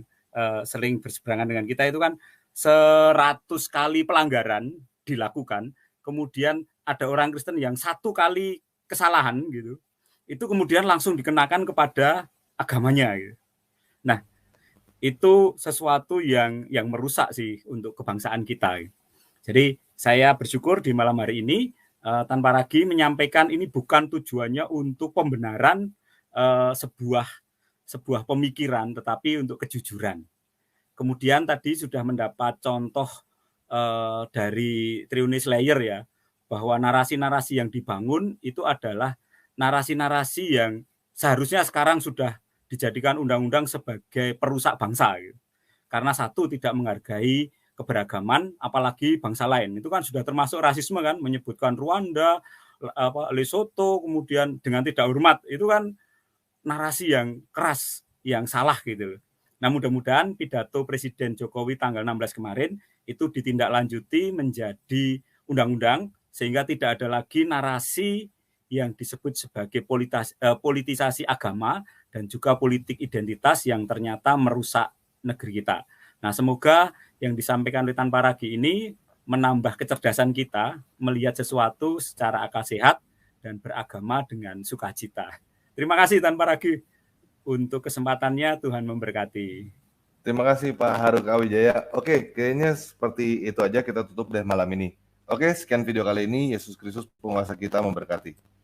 sering berseberangan dengan kita itu kan 100 kali pelanggaran dilakukan, kemudian ada orang Kristen yang 1 kali kesalahan gitu, itu kemudian langsung dikenakan kepada agamanya gitu. Nah, itu sesuatu yang merusak sih untuk kebangsaan kita. Jadi saya bersyukur di malam hari ini tanpa ragu menyampaikan ini bukan tujuannya untuk pembenaran sebuah pemikiran, tetapi untuk kejujuran. Kemudian tadi sudah mendapat contoh dari Triunis Slayer ya, bahwa narasi-narasi yang dibangun itu adalah narasi-narasi yang seharusnya sekarang sudah dijadikan undang-undang sebagai perusak bangsa gitu. Karena satu, tidak menghargai keberagaman apalagi bangsa lain. Itu kan sudah termasuk rasisme kan, menyebutkan Rwanda, Lesotho, kemudian dengan tidak hormat. Itu kan narasi yang keras, yang salah gitu. Nah, mudah-mudahan pidato Presiden Jokowi tanggal 16 kemarin itu ditindaklanjuti menjadi undang-undang sehingga tidak ada lagi narasi yang disebut sebagai politisasi agama dan juga politik identitas yang ternyata merusak negeri kita. Nah, semoga yang disampaikan oleh Tan Paragi ini menambah kecerdasan kita melihat sesuatu secara akal sehat dan beragama dengan sukacita. Terima kasih Tan Paragi untuk kesempatannya, Tuhan memberkati. Terima kasih Pak Haruka Wijaya. Oke, kayaknya seperti itu aja kita tutup deh malam ini. Oke, sekian video kali ini. Yesus Kristus penguasa kita memberkati.